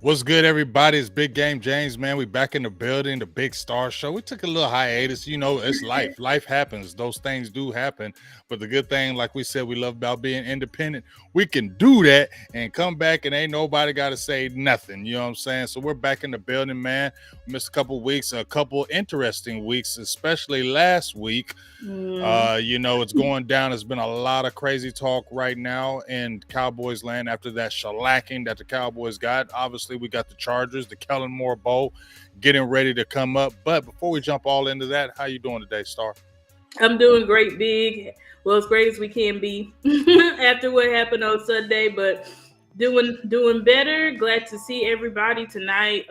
What's good, everybody? It's Big Game James, man. We back in the building, the Big Star Show. We took a little hiatus. You know, it's life. Life happens. Those things do happen. But the good thing, like we said, we love about being independent. We can do that and come back and ain't nobody got to say nothing. You know what I'm saying? So we're back in the building, man. We missed a couple weeks, a couple interesting weeks, especially last week. You know, it's going down. There's been a lot of crazy talk right now in Cowboys land after that shellacking that the Cowboys got. Obviously, we got the Chargers, the Kellen Bowl, getting ready to come up. But before we jump all into that, how you doing today, Star? I'm doing great, Big. Well, as great as we can be after what happened on Sunday, but doing better. Glad to see everybody tonight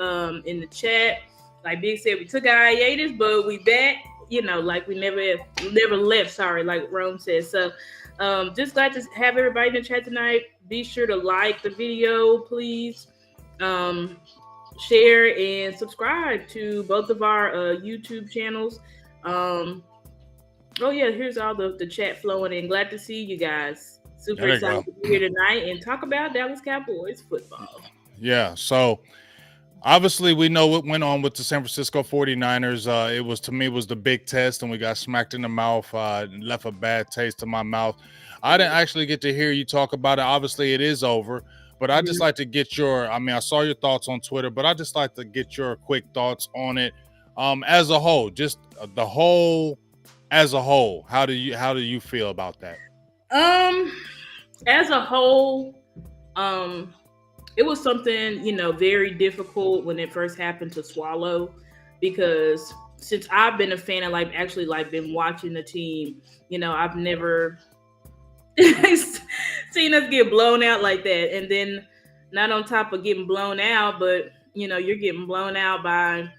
in the chat. Like Big said, we took our hiatus, but we back. You know, like we never left. Sorry, like Rome says. So, just glad to have everybody in the chat tonight. Be sure to like the video, please. Share and subscribe to both of our YouTube channels. Oh yeah, here's all the chat flowing in. Glad to see you guys. Super excited to be here tonight and talk about Dallas Cowboys football. Yeah, so obviously we know what went on with the San Francisco 49ers. It was, to me, was the big test, and we got smacked in the mouth, left a bad taste in my mouth. I didn't actually get to hear you talk about it. Obviously it is over, but I just like to get I saw your thoughts on Twitter, but I just like to get your quick thoughts on it. As a whole, just the whole as a whole, how do you feel about that? As a whole, it was something, very difficult when it first happened to swallow, because since I've been a fan and actually been watching the team, I've never seen us get blown out like that. And then not on top of getting blown out, but you're getting blown out by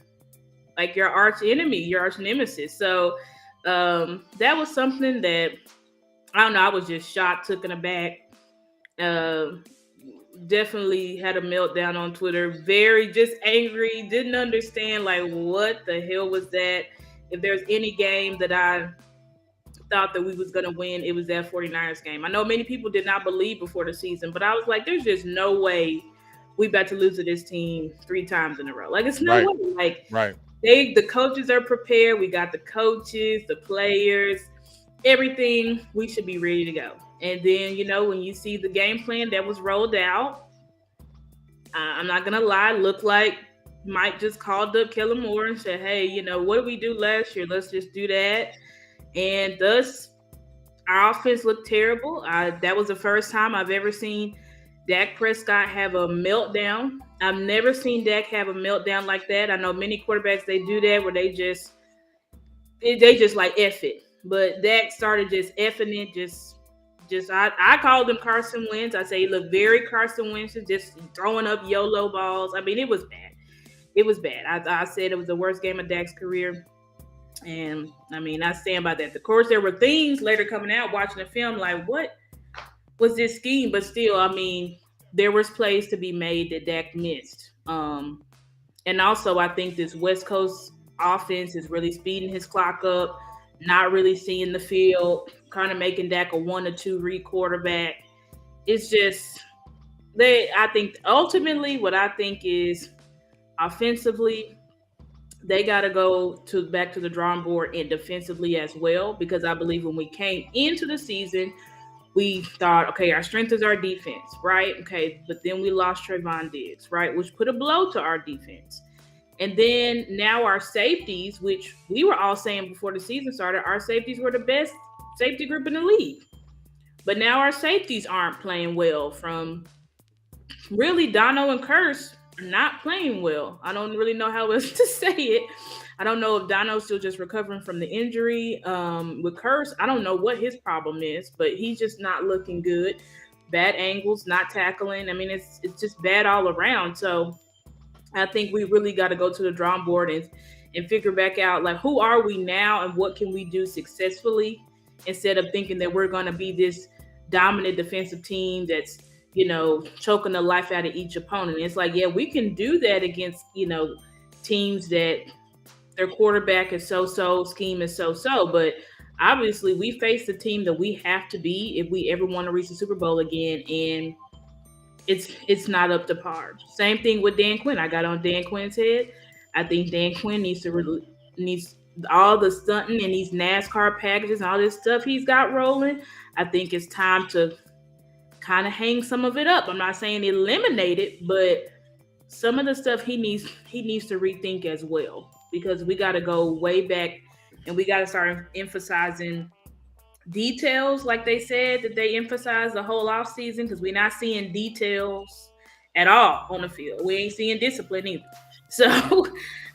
your arch enemy, your arch nemesis. So that was something that, I don't know, I was just shocked, taken aback. Definitely had a meltdown on Twitter. Very just angry. Didn't understand what the hell was that. If there's any game that I thought that we was going to win, it was that 49ers game. I know many people did not believe before the season, but I was like, there's just no way we about to lose to this team 3 times in a row. It's no way. The coaches are prepared. We got the coaches, the players, everything. We should be ready to go. And then, when you see the game plan that was rolled out, I'm not going to lie, looked like Mike just called up Kellen and said, hey, what did we do last year? Let's just do that. And thus, our offense looked terrible. That was the first time I've ever seen Dak Prescott have a meltdown. I've never seen Dak have a meltdown like that. I know many quarterbacks, they do that where they just F it. But Dak started just effing it, I called him Carson Wentz. I say he looked very Carson Wentz, just throwing up YOLO balls. I mean, it was bad. It was bad. I said it was the worst game of Dak's career. And I mean, I stand by that. Of course, there were things later coming out, watching the film, what was this scheme? But still, I mean, there was plays to be made that Dak missed. And also, I think this West Coast offense is really speeding his clock up, not really seeing the field, kind of making Dak a 1 or 2 read quarterback. It's just, I think ultimately what I think is offensively, they got to go back to the drawing board and defensively as well, because I believe when we came into the season, we thought, okay, our strength is our defense, right? Okay, but then we lost Trayvon Diggs, right, which put a blow to our defense. And then now our safeties, which we were all saying before the season started, our safeties were the best safety group in the league. But now our safeties aren't playing well. From really Dono and Curse not playing well. I don't really know how else to say it. I don't know if Dono's still just recovering from the injury. With Curse, I don't know what his problem is, but he's just not looking good. Bad angles, not tackling. I mean, it's just bad all around. So I think we really got to go to the drawing board and figure back out, who are we now and what can we do successfully, instead of thinking that we're going to be this dominant defensive team that's, choking the life out of each opponent. It's like, yeah, we can do that against, teams that their quarterback is so, scheme is so. But obviously, we face the team that we have to be if we ever want to reach the Super Bowl again, and it's not up to par. Same thing with Dan Quinn. I got on Dan Quinn's head. I think Dan Quinn needs all the stunting and these NASCAR packages and all this stuff he's got rolling. I think it's time to kind of hang some of it up. I'm not saying eliminate it, but some of the stuff he needs to rethink as well, because we got to go way back and we got to start emphasizing details like they said that they emphasize the whole off season, because we're not seeing details at all on the field. We ain't seeing discipline either. So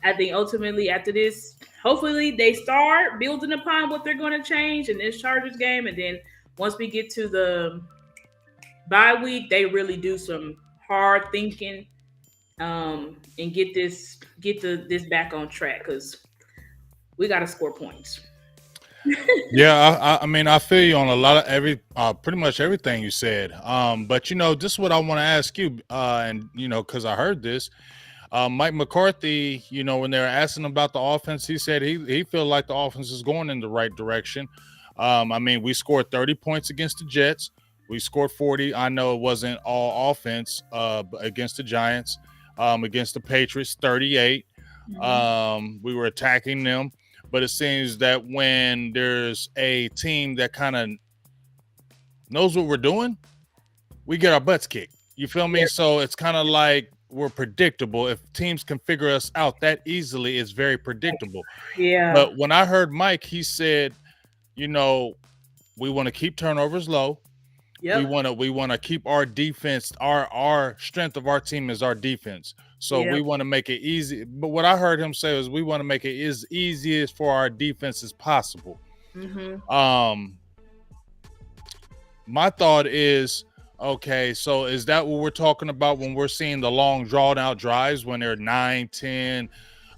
I think ultimately after this, hopefully they start building upon what they're going to change in this Chargers game, and then once we get to the bye week, they really do some hard thinking, and get this back on track, because we got to score points. Yeah, I mean, I feel you on a lot of pretty much everything you said. But this is what I want to ask you, and because I heard this, Mike McCarthy, when they were asking about the offense, he said he felt like the offense is going in the right direction. I mean, we scored 30 points against the Jets. We scored 40. I know it wasn't all offense against the Giants. Against the Patriots, 38. Mhm. We were attacking them. But it seems that when there's a team that kind of knows what we're doing, we get our butts kicked. You feel me? Yeah, So it's kind of like we're predictable. If teams can figure us out that easily, it's very predictable. yeah, But when I heard Mike, he said, you know, we want to keep turnovers low. We yep, want to we want to keep our defense. Our strength of our team is our defense. So we yep, want to make it easy. But what I heard him say was we want to make it as easy as for our defense as possible. hmm, Um, my thought is, okay, so is that what we're talking about when we're seeing the long drawn out drives when they're 9, 10,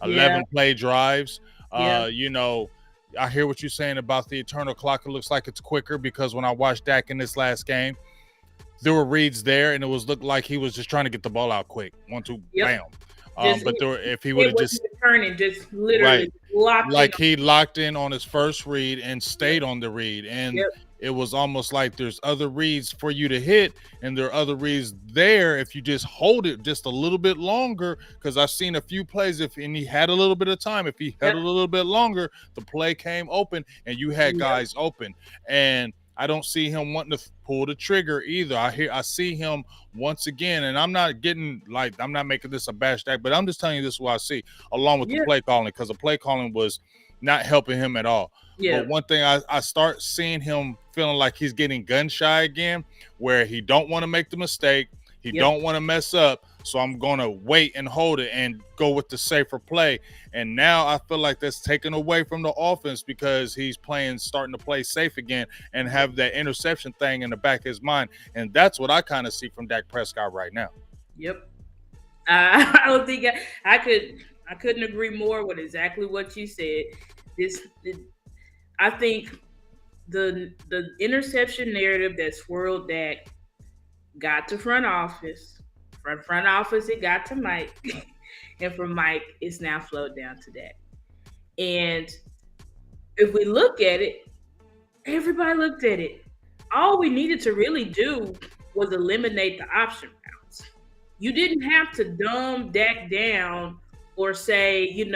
yeah, 11 play drives? yeah, Uh, you know, I hear what you're saying about the eternal clock. It looks like it's quicker because when I watched Dak in this last game, there were reads there, and it was looked like he was just trying to get the ball out quick. 1, 2, yep. bam. Just But there, if he would it have wasn't just returning, just right, literally locked in. like he locked in on his first read and Yep, stayed on the read, and yep, it was almost like there's other reads for you to hit, and there are other reads there if you just hold it just a little bit longer. Because I've seen a few plays, if and he had a little bit of time, if he had yep, a little bit longer, the play came open and you had yep, guys open. And I don't see him wanting to pull the trigger either. I see him once again, and I'm not getting like I'm not making this a bash act, but I'm just telling you this is what I see along with the yeah, play calling, because the play calling was not helping him at all. yeah, But one thing I start seeing him feeling like he's getting gun shy again, where he don't want to make the mistake, he yep, don't want to mess up. So I'm gonna wait and hold it and go with the safer play. And now I feel like that's taken away from the offense because he's starting to play safe again and yep, have that interception thing in the back of his mind. And that's what I kind of see from Dak Prescott right now. yep. I don't think I couldn't agree more with exactly what you said. This I think the interception narrative that swirled that got to front office. From front office, it got to Mike, and from Mike, it's now flowed down to that. And if we look at it, everybody looked at it. All we needed to really do was eliminate the option routes. You didn't have to dumb Dak down or say, and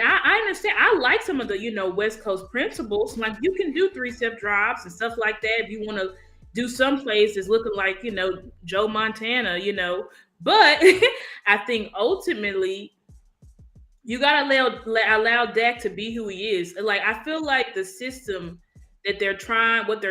I understand. I like some of the, West Coast principles. Like you can do three-step drops and stuff like that if you want to do some plays that's looking like, Joe Montana. But I think ultimately you gotta allow Dak to be who he is. Like I feel like the system what they're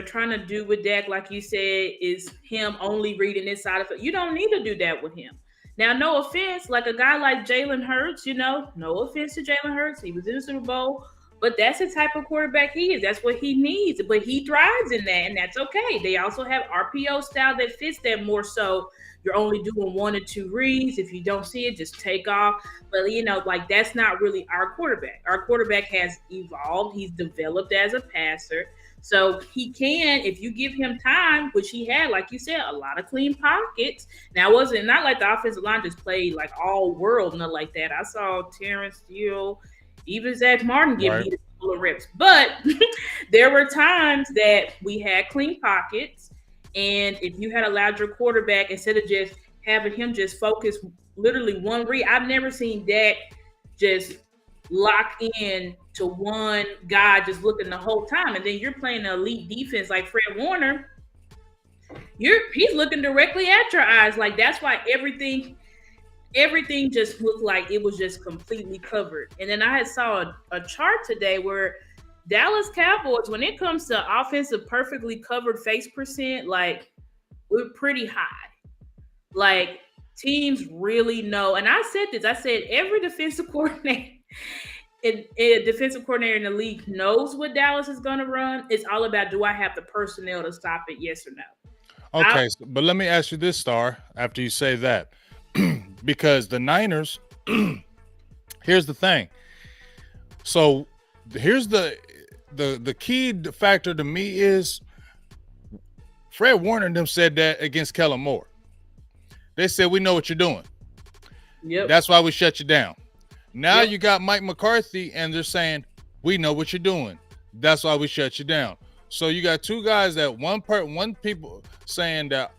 trying to do with Dak, like you said, is him only reading this side of it. You don't need to do that with him. Now, no offense, like a guy like Jalen Hurts, no offense to Jalen Hurts, he was in the Super Bowl, but that's the type of quarterback he is. That's what he needs, but he thrives in that, and that's okay. They also have RPO style that fits that more so. You're only doing one or two reads. If you don't see it, just take off. But like that's not really our quarterback. Our quarterback has evolved. He's developed as a passer. So he can, if you give him time, which he had, like you said, a lot of clean pockets. Now, it wasn't not like the offensive line just played like all world, nothing like that. I saw Terrence Steele, even Zach Martin get Right. beat a couple of reps. But there were times that we had clean pockets. And if you had allowed your quarterback, instead of just having him just focus literally one read, I've never seen Dak just lock in to one guy just looking the whole time. And then you're playing an elite defense like Fred Warner. He's looking directly at your eyes. Like that's why everything just looked like it was just completely covered. And then I had saw a chart today where Dallas Cowboys, when it comes to offensive perfectly covered face percent, like we're pretty high. Like teams really know. And I said this. I said every defensive coordinator a defensive coordinator in the league knows what Dallas is going to run. It's all about, do I have the personnel to stop it? Yes or no. I, Okay, but let me ask you this, Star, after you say that. Because the Niners, here's the thing. So here's the key factor to me is Fred Warner and them said that against Kellen Moore. They said, we know what you're doing. yep. That's why we shut you down. Now Yep. you got Mike McCarthy, and they're saying, we know what you're doing. That's why we shut you down. So you got two guys that one people saying that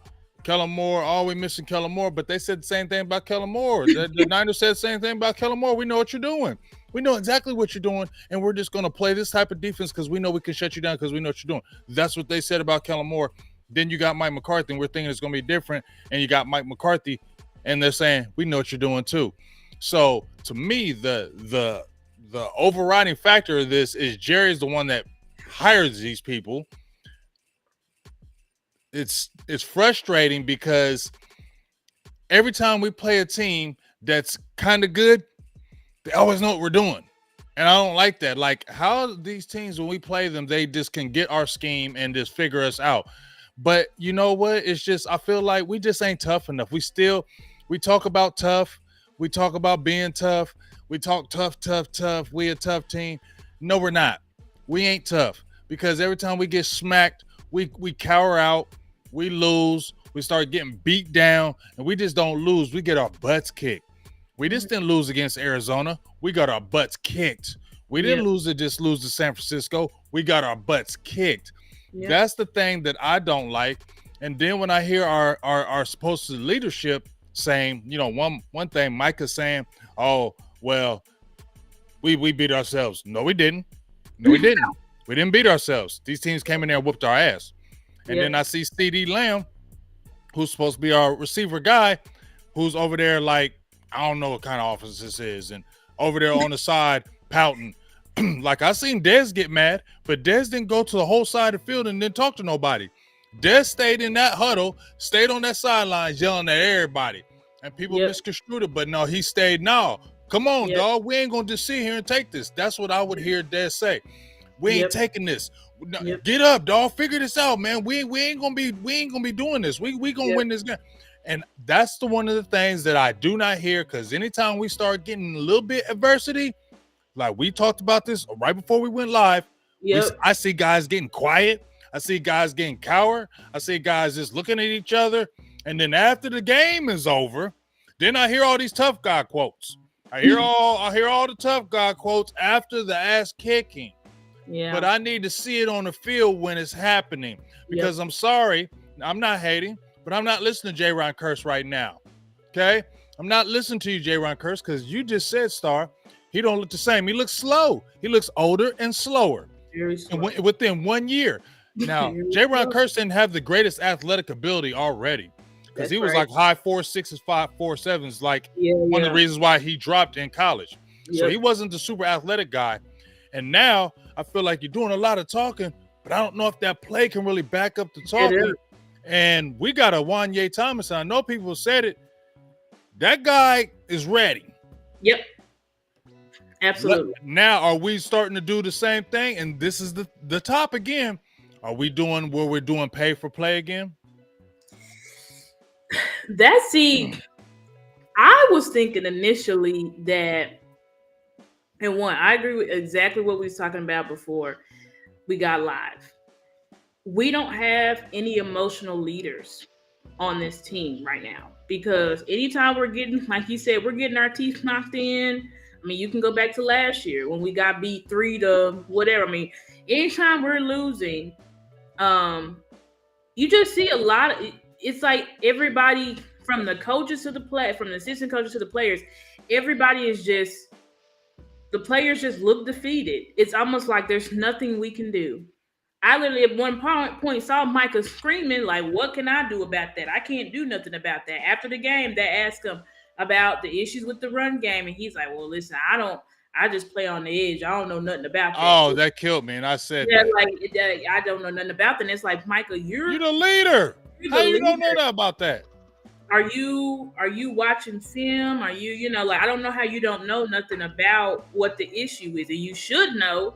Kellen Moore, we missing Kellen Moore, but they said the same thing about Kellen Moore. The Niners said the same thing about Kellen Moore. We know what you're doing. We know exactly what you're doing, and we're just going to play this type of defense because we know we can shut you down because we know what you're doing. That's what they said about Kellen Moore. Then you got Mike McCarthy, and we're thinking it's going to be different, and you got Mike McCarthy, and they're saying, we know what you're doing too. So to me, the overriding factor of this is Jerry's the one that hires these people. It's frustrating because every time we play a team that's kind of good, they always know what we're doing. And I don't like that. Like how these teams, when we play them, they just can get our scheme and just figure us out. But you know what? It's just, I feel like we just ain't tough enough. We talk about tough. We talk about being tough. We talk tough, tough, tough. We a tough team. No, we're not. We ain't tough because every time we get smacked, we cower out. We lose. We start getting beat down, and we just don't lose. We get our butts kicked. We just didn't lose against Arizona. We got our butts kicked. We didn't lose to San Francisco. We got our butts kicked. Yep. That's the thing that I don't like. And then when I hear our supposed leadership saying, one thing, Micah saying, oh, well, we beat ourselves. No, we didn't. No, we didn't. We didn't beat ourselves. These teams came in there and whooped our ass. And then I see CeeDee Lamb, who's supposed to be our receiver guy, who's over there like, I don't know what kind of offense this is, and over there on the side pouting. Like I seen Dez get mad, but Dez didn't go to the whole side of the field and didn't talk to nobody. Dez stayed in that huddle, stayed on that sideline yelling at everybody. And people misconstrued it, but no, he stayed. No, come on, dog. We ain't gonna just sit here and take this. That's what I would hear Dez say. We ain't taking this. Get up, dog. Figure this out, man. We ain't gonna be doing this. We gonna win this game. And that's one of the things that I do not hear, because anytime we start getting a little bit adversity, like we talked about this right before we went live, I see guys getting quiet. I see guys getting coward. I see guys just looking at each other. And then after the game is over, then I hear all these tough guy quotes. I hear all the tough guy quotes after the ass kicking. Yeah. But I need to see it on the field when it's happening. Because I'm sorry, I'm not hating, but I'm not listening to J-Ron Curse right now. Okay? I'm not listening to you, J-Ron Curse, because you just said, Star, he don't look the same. He looks slow. He looks older and slower. Very slow. And within 1 year. Now, J-Ron Curse didn't have the greatest athletic ability already. Because he was like high 4.6s, 4.7s, like one of the reasons why he dropped in college. So he wasn't the super athletic guy. And now I feel like you're doing a lot of talking, but I don't know if that play can really back up the talking. And we got a Wanye Thomas. And I know people said it. That guy is ready. Yep. Absolutely. Now, are we starting to do the same thing? And this is the top again. Are we doing where we're doing pay for play again? I was thinking initially that, and I agree with exactly what we was talking about before we got live. we don't have any emotional leaders on this team right now, because anytime we're getting, like you said, we're getting our teeth knocked in. I mean, you can go back to last year when we got beat 3 to whatever. I mean, anytime we're losing, um, you just see a lot of it's like everybody from the coaches to the play, from the assistant coaches to the players, everybody is just the players just look defeated. It's almost like there's nothing we can do. I literally at one point saw Micah screaming, like, what can I do about that? I can't do nothing about that. After the game, they asked him about the issues with the run game, and he's like, well, listen, I just play on the edge. I don't know nothing about that. Oh, that killed me, and I said Yeah, that. like I don't know nothing about that. And it's like, Micah, You the leader. you're How the you don't know leader. that about that? Are you watching film? Are you like, I don't know how you don't know nothing about what the issue is, and you should know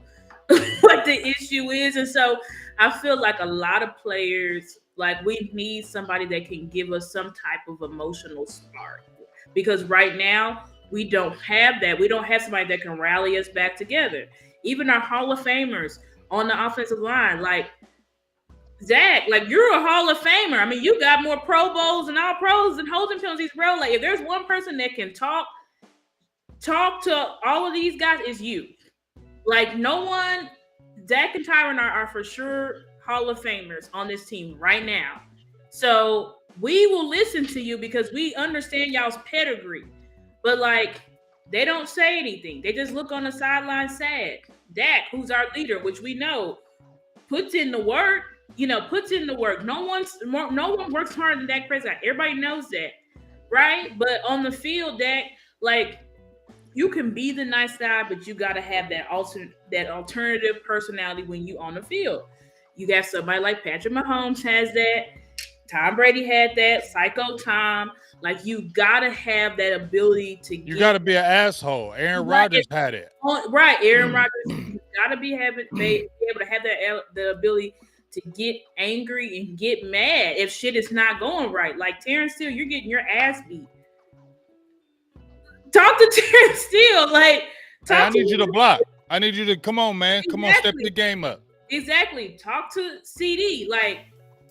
what the issue is. And so I feel like a lot of players, like, we need somebody that can give us some type of emotional spark, because right now we don't have that. We don't have somebody that can rally us back together. Even our Hall of Famers on the offensive line, like Zach, like, you're a Hall of Famer. I mean, you got more Pro Bowls and all pros and holding penalties, bro. Like, if there's one person that can talk to all of these guys, is you. Like, no one, Zach and Tyron are for sure Hall of Famers on this team right now. So we will listen to you because we understand y'all's pedigree. But like, they don't say anything. They just look on the sideline sad. Dak, who's our leader, which we know, puts in the work. Puts in the work. No one works harder than Dak Prescott. Everybody knows that, right? But on the field, Dak, like, you can be the nice guy, but you got to have that alternative personality when you on the field. You got somebody like Patrick Mahomes has that. Tom Brady had that. Psycho Tom. Like, you got to have that ability to You got to be an asshole. Aaron Rodgers had it. Right, Aaron Rodgers. You got to be able to have the ability to get angry and get mad if shit is not going right. Like, Terrence Steele, you're getting your ass beat. Talk to Terrence Steele. Like, hey, I need you to block. I need you to come on, man. Exactly. Come on, step the game up. Exactly. Talk to CD. Like,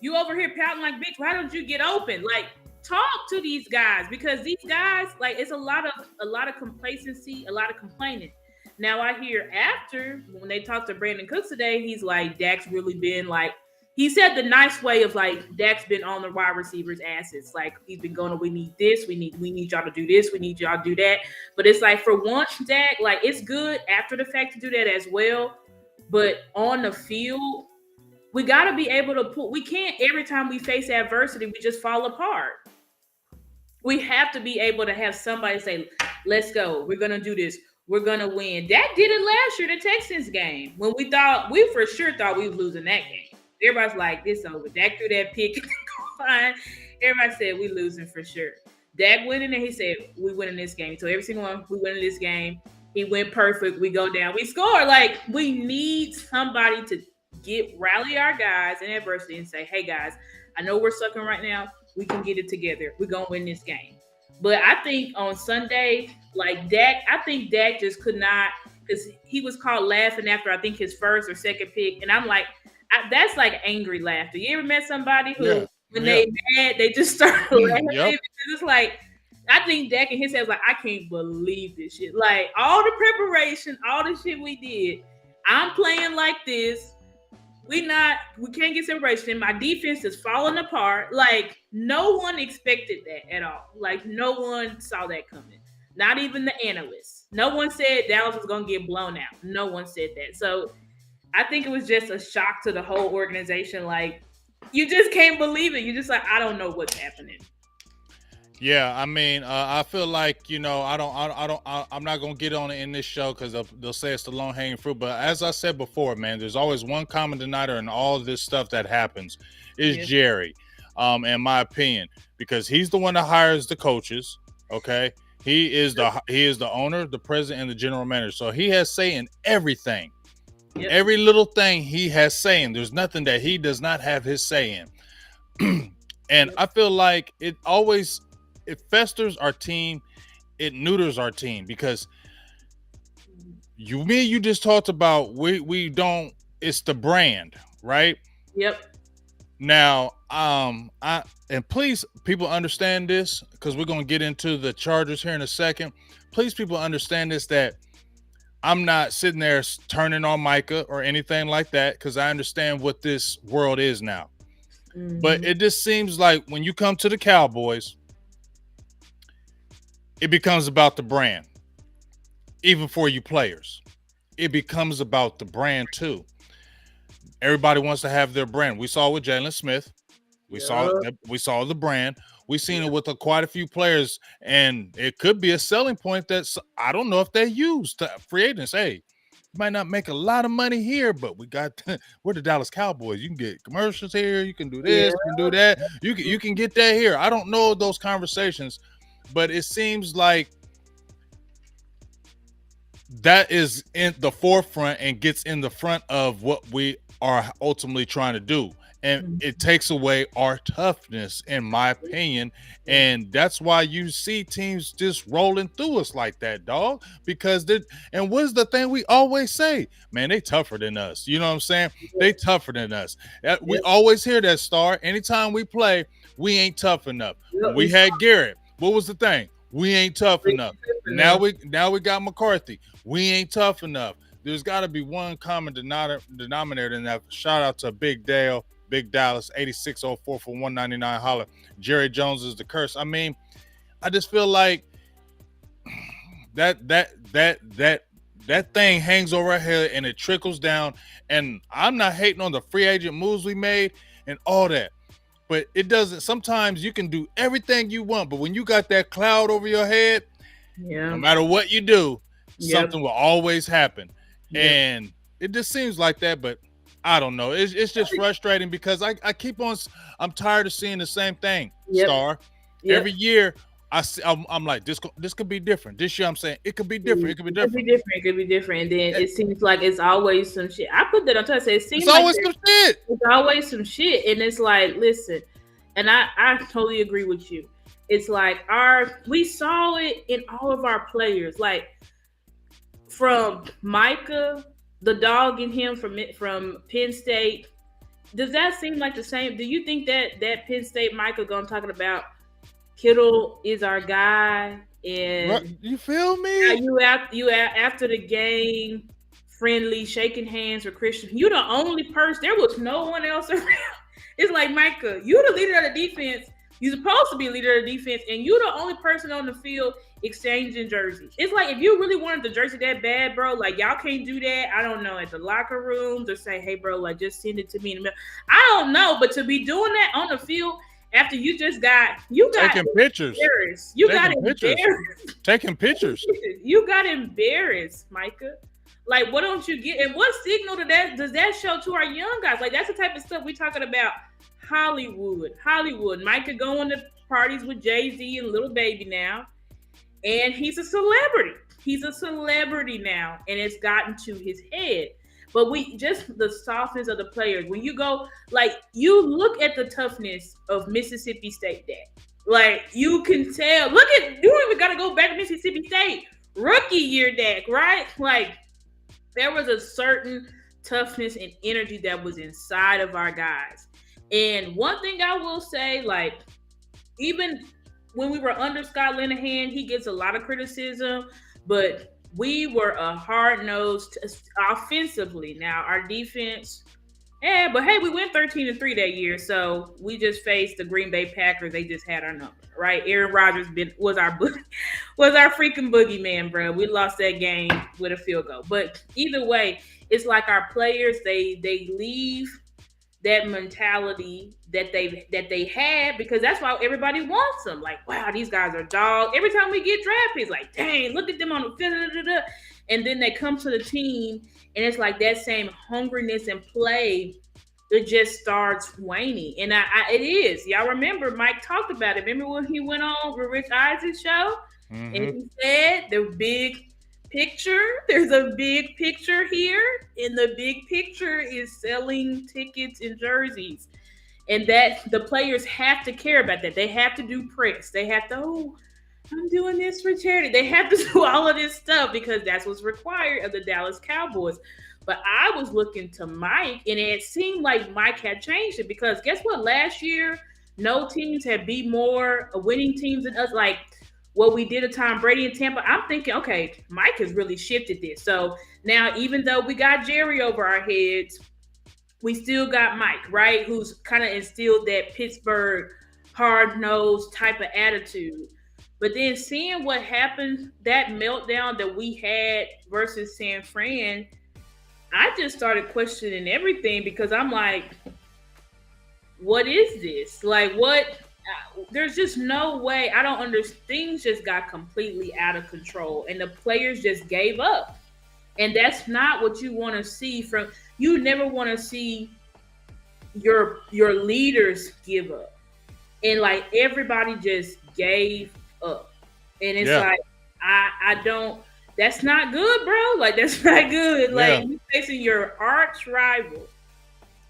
you over here pouting like, bitch, why don't you get open? Like, talk to these guys, because these guys, like, it's a lot of complacency, a lot of complaining. Now I hear after when they talked to Brandon Cooks today, he's like, Dak's really been like, he said the nice way of like, Dak's been on the wide receivers' asses. Like, he's been going, we need this, we need y'all to do this, we need y'all to do that. But it's like, for once, Dak, like, it's good after the fact to do that as well. But on the field, we got to be able to pull. We can't, every time we face adversity, we just fall apart. We have to be able to have somebody say, let's go. We're going to do this. We're going to win. Dak did it last year, the Texans game, when we for sure thought we was losing that game. Everybody's like, this over. Dak threw that pick. Everybody said we losing for sure. Dak went in and he said, we winning this game. So every single one, we winning this game. He went perfect. We go down. We score. Like, we need somebody to rally our guys in adversity and say, hey, guys, I know we're sucking right now. We can get it together. We're going to win this game. But I think on Sunday, like, Dak just could not, because he was caught laughing after, I think, his first or second pick. And I'm like, that's like angry laughter. You ever met somebody who, when they mad, they just start laughing? Because it's like, I think Dak in his head was like, I can't believe this shit. Like, all the preparation, all the shit we did, I'm playing like this. We can't get separation. My defense is falling apart. Like, no one expected that at all. Like, no one saw that coming. Not even the analysts. No one said Dallas was going to get blown out. No one said that. So I think it was just a shock to the whole organization. Like, you just can't believe it. You're just like, I don't know what's happening. Yeah, I mean, I feel like, I'm not gonna get on it in this show because they'll say it's the long hanging fruit. But as I said before, man, there's always one common denominator in all this stuff that happens is Jerry, in my opinion, because he's the one that hires the coaches. Okay, he is the owner, the president, and the general manager. So he has say in everything. Yep. Every little thing he has say in. There's nothing that he does not have his say in. And I feel like it festers our team, it neuters our team, because you just talked about we don't, it's the brand, right? Yep. Now, I and please, people understand this because we're gonna get into the Chargers here in a second. Please, people understand this that I'm not sitting there turning on Micah or anything like that because I understand what this world is now. But Mm-hmm. it just seems like when you come to the Cowboys, it becomes about the brand, even for you players. It becomes about the brand too. Everybody wants to have their brand. We saw with Jalen Smith. Yup. We saw the brand. We seen it Yep. with quite a few players, and it could be a selling point that's I don't know if they use to free agents. Hey, you might not make a lot of money here, but we got we're the Dallas Cowboys. You can get commercials here. You can do Yeah. this. You can do that. You can get that here. I don't know those conversations, but it seems like that is in the forefront and gets in the front of what we are ultimately trying to do. And it Mhm. takes away our toughness, in my opinion. Yeah. And that's why you see teams just rolling through us like that, dog. Because they and what's the thing we always say? Man, they tougher than us. You know what I'm saying? They Yeah. tougher than us. We Yep. always hear that, Star. Anytime we play, we ain't tough enough. Yep. When we We saw had Garrett, what was the thing? We ain't tough it enough. Now enough. we got McCarthy. We ain't tough enough. There's got to be one common denominator in that. Shout out to Big Dale, Big Dallas, 8604 for 199 holler. Jerry Jones is the curse. I mean, I just feel like that thing hangs over our head and it trickles down. And I'm not hating on the free agent moves we made and all that. But it doesn't. Sometimes you can do everything you want, but when you got that cloud over your head, no Yeah. matter what you do, Yep. something will always happen. Yep. And it just seems like that, but I don't know. It's just frustrating because I keep on, I'm tired of seeing the same thing, Yep. Star. Every Yep. year, I'm like, this could be different. This year, I'm saying it could be different. It could be It could be different. different. It could be different. And then Eh, it seems like it's always some shit. I put that on Twitter. I said it It's seemed like always some shit. it's always some shit. And it's like, listen, and I totally agree with you. It's like we saw it in all of our players. Like from Micah, the dog in him from Penn State. Does that seem like the same? Do you think that Penn State Micah going talking about Kittle is our guy Right? and You feel yeah, me? after the game, friendly, shaking hands with Christian. You the only person. There was no one else around. It's like Micah, you the leader of the defense. You supposed to be leader of the defense, and you the only person on the field exchanging jerseys. It's like if you really wanted the jersey that bad, bro, like y'all can't do that. I don't know at the locker rooms or say, hey, bro, like just send it to me in the mail. I don't know, but to be doing that on the field after you got Taking pictures, embarrassed. You got taking pictures, embarrassed. taking pictures. You got embarrassed, Micah. Like, what don't you get? And what signal does that show to our young guys? Like, that's the type of stuff we talking about. Hollywood, Hollywood. Micah going to parties with Jay Z and Little Baby now, and he's a celebrity. He's a celebrity now, and it's gotten to his head. But we just the softness of the players. When you go, like, you look at the toughness of Mississippi State, Dad. Like, you can tell. Look at you even got to go back to Mississippi State rookie year, Dak. Right? Like, there was a certain toughness and energy that was inside of our guys. And one thing I will say, like, even when we were under Scott Linehan, he gets a lot of criticism, but we were a hard nosed offensively. Now our defense, yeah, but hey, we went 13-3 that year, so we just faced the Green Bay Packers. They just had our number, right? Aaron Rodgers was our freaking boogeyman, bro. We lost that game with a field goal, but either way, it's like our players they leave that mentality that they had because that's why everybody wants them. Like, wow, these guys are dogs. Every time we get drafted, it's like, dang, look at them on the field. And then they come to the team, and it's like that same hungriness and play. It just starts waning, and it is. Y'all remember Mike talked about it. Remember when he went on with Rich Isaac's show, and Mm-hmm. he said the big picture. There's a big picture here, and the big picture is selling tickets and jerseys, and that the players have to care about that. They have to do press. They have to. Oh, I'm doing this for charity. They have to do all of this stuff because that's what's required of the Dallas Cowboys. But I was looking to Mike, and it seemed like Mike had changed it because guess what? Last year, no teams had beat more winning teams than us. Like what we did at Tom Brady in Tampa. I'm thinking, okay, Mike has really shifted this. So now, even though we got Jerry over our heads, we still got Mike, right? Who's kind of instilled that Pittsburgh hard nosed type of attitude. But then seeing what happened, that meltdown that we had versus San Fran, I just started questioning everything because I'm like, what is this? Like, what? There's just no way. I don't understand. Things just got completely out of control, and the players just gave up. And that's not what you want to see from. You never want to see your leaders give up, and like everybody just gave up, and it's Yeah. like I don't. That's not good, bro. Like that's not good. Yeah. Like you facing your arch rival.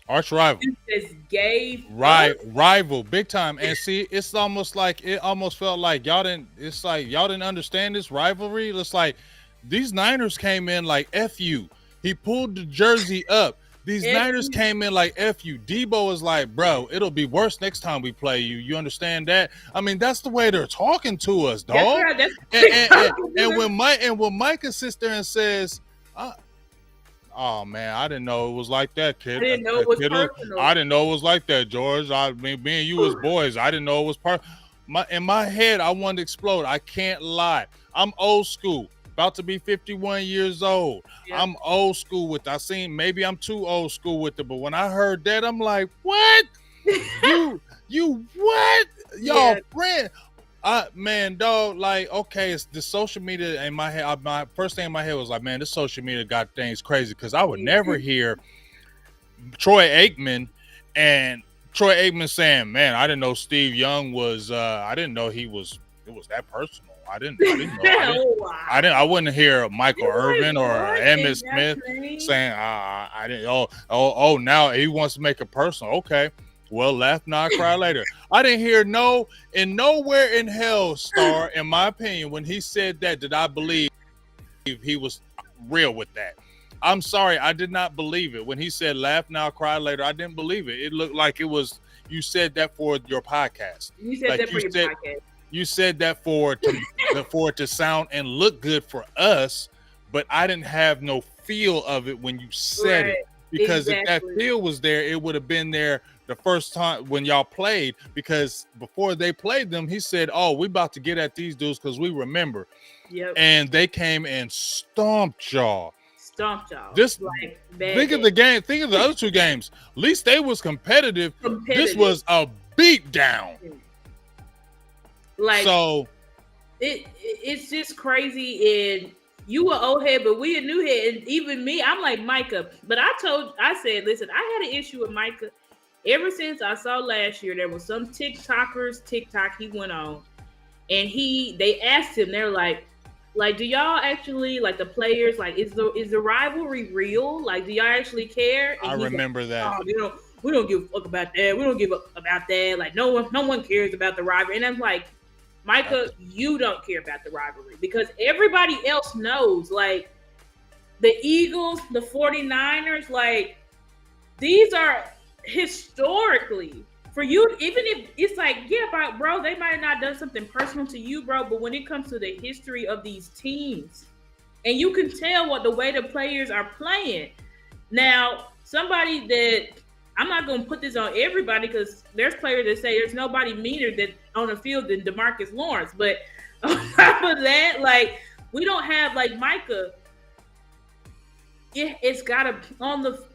Arch rival. You just gave Right, up. rival, big time. And see, it's almost like it almost felt like y'all didn't. It's like y'all didn't understand this rivalry. It's like these Niners came in like F you. He pulled the jersey up. These F Niners you. came in like F you. Debo is like, bro, it'll be worse next time we play you. You understand that? I mean, that's the way they're talking to us, That's dog. right. That's And when Micah sits there and says, oh man, I didn't know it was like that, kid. I didn't know it was Kiddo, personal. I didn't know it was like that, George. I mean, me and you was boys. I didn't know it was part. In my head, I wanted to explode. I can't lie. I'm old school. About to be 51 years old. Yeah. I'm old school with. Maybe I'm too old school with it, but when I heard that, I'm like, what? you what? Y'all Yeah. friend? Man, dog, like, okay, it's the social media in my head. My first thing in my head was like, man, this social media got things crazy because I would never hear Troy Aikman saying, man, I didn't know Steve Young was, I didn't know it was that personal. I didn't know. I wouldn't hear Michael Irvin or Emmitt Smith saying, I didn't. Oh, now he wants to make it personal. Okay. Well, laugh now, cry later. I didn't hear nowhere in hell, Star, in my opinion, when he said that, did I believe he was real with that. I'm sorry, I did not believe it. When he said laugh now, cry later, I didn't believe it. It looked like it was, you said that for your podcast. You said like that for your podcast. You said that for it to sound and look good for us, but I didn't have no feel of it when you said it. Because if that feel was there, it would have been there the first time when y'all played, because before they played them, he said, oh, we about to get at these dudes because we remember. Yep. And they came and stomped y'all. Just like think of the game. Think of the other two games. At least they was competitive. This was a beat down. Like so, it's just crazy. And you were old head, but we a new head. And even me, I'm like Micah. But I said, listen, I had an issue with Micah ever since I saw last year. There was some TikTokers TikTok he went on, and they asked him. They're like, do y'all actually, like, the players, like, is the rivalry real? Like, do y'all actually care? And I remember like, that. Oh, we don't give a fuck about that. We don't give a about that. Like, no one cares about the rivalry. And I'm like, Micah, you don't care about the rivalry because everybody else knows. Like, the Eagles, the 49ers, like, these are historically for you, even if it's like, yeah, bro, they might have not done something personal to you, bro, but when it comes to the history of these teams, and you can tell what the way the players are playing. Now, somebody that I'm not going to put this on everybody because there's players that say there's nobody meaner than on the field than DeMarcus Lawrence, but on top of that, like, we don't have, like, Micah. It's gotta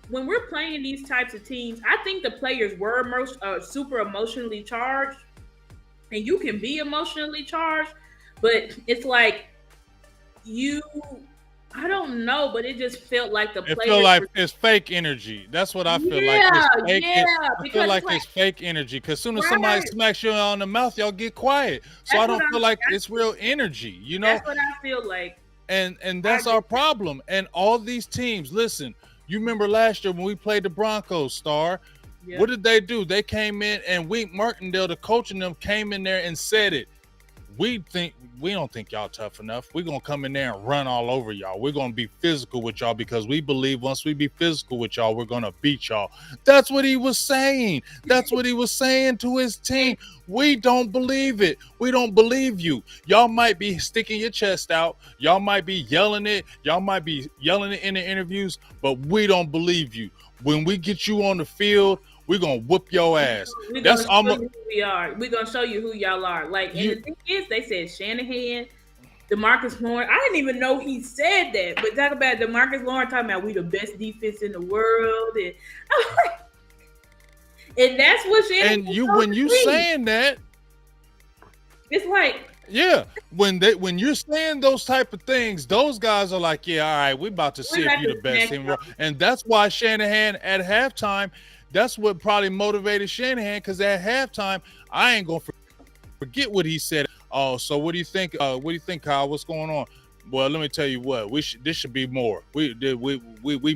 when we're playing these types of teams, I think the players were super emotionally charged, and you can be emotionally charged, but it's like I don't know, but it just felt like the players. It felt like it's fake energy. That's what I feel like. It's fake, I feel like it's fake energy because soon as somebody smacks you on the mouth, y'all get quiet. So I don't feel like it's real energy. You know, that's what I feel like. And that's our problem. And all these teams, listen, you remember last year when we played the Broncos, Star, what did they do? They came in and Wink Martindale, the coach of them, came in there and said it. we don't think y'all tough enough. We're gonna come in there and run all over y'all. We're gonna be physical with y'all because we believe once we be physical with y'all, we're gonna beat y'all. That's what he was saying. That's what he was saying to his team. We don't believe it. We don't believe you. Y'all might be sticking your chest out. Y'all might be yelling it. Y'all might be yelling it in the interviews, but we don't believe you. When we get you on the field, we're gonna whoop your ass. We're That's gonna show almost you who we are. We're gonna show you who y'all are. Like, and you. the thing is, they said Shanahan, DeMarcus Lawrence. I didn't even know he said that, but talk about DeMarcus Lawrence talking about we the best defense in the world, and and that's what Shanahan And you, told when the you team. saying that, It's like yeah, when you're saying those type of things, those guys are like, yeah, all right, we about to see we're if about you to the best smack team, y'all. and that's why Shanahan at halftime, that's what probably motivated Shanahan because at halftime, I ain't gonna forget what he said. Oh, so what do you think? What do you think, Kyle? What's going on? Well, let me tell you what. This should be more. We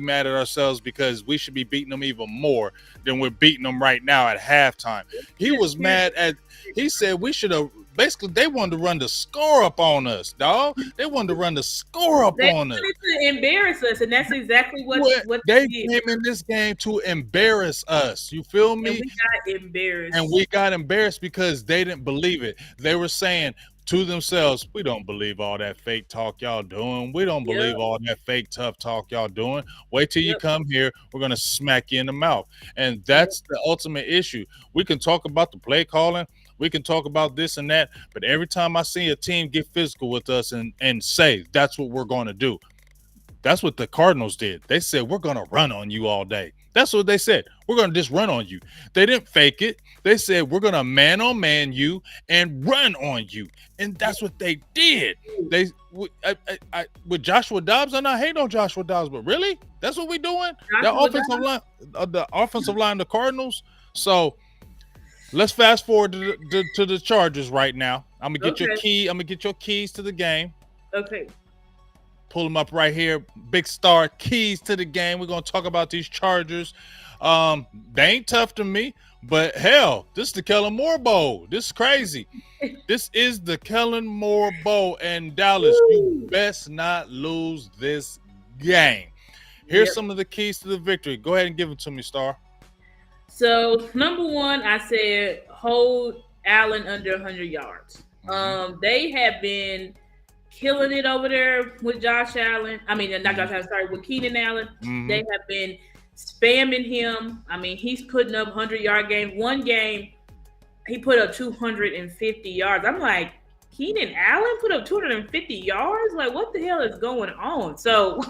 mad at ourselves because we should be beating them even more than we're beating them right now at halftime. He Just was mad at. He said we should have. Basically, they wanted to run the score up on us, dog. They wanted to run the score up they on us. wanted to embarrass us, and that's exactly what They they did. came in this game to embarrass us. You feel And me? we got And embarrassed. we got embarrassed because they didn't believe it. They were saying to themselves, we don't believe all that fake talk y'all doing. We don't Yep, believe all that fake tough talk y'all doing. Wait till you yep, come here. We're going to smack you in the mouth. And yep, that's the ultimate issue. We can talk about the play calling. We can talk about this and that. But every time I see a team get physical with us and say, that's what we're going to do. That's what the Cardinals did. They said, we're going to run on you all day. That's what they said. We're going to just run on you. They didn't fake it. They said, we're going to man on man you and run on you. And that's what they did. They with Joshua Dobbs, I'm not hating on Joshua Dobbs, but really? That's what we're doing? Joshua Dobbs. The offensive line, the Cardinals. So let's fast forward to the Chargers right now. I'm going to get your Okay, key. I'm going to get your keys to the game. okay. Pull them up right here. Big Star keys to the game. We're gonna talk about these Chargers. They ain't tough to me, but hell, this is the Kellen Moore Bowl. This is crazy. This is the Kellen Moore Bowl, and Dallas, you Woo. best not lose this game. Here's Yep. some of the keys to the victory. Go ahead and give it to me, Star. So number one, I said hold Allen under 100 yards. Mm-hmm. They have been killing it over there with Josh Allen. I mean, not Josh Allen. Sorry, with Keenan Allen. Mm-hmm. They have been spamming him. I mean, he's putting up 100-yard games. One game, he put up 250 yards. I'm like, Keenan Allen put up 250 yards? Like, what the hell is going on? So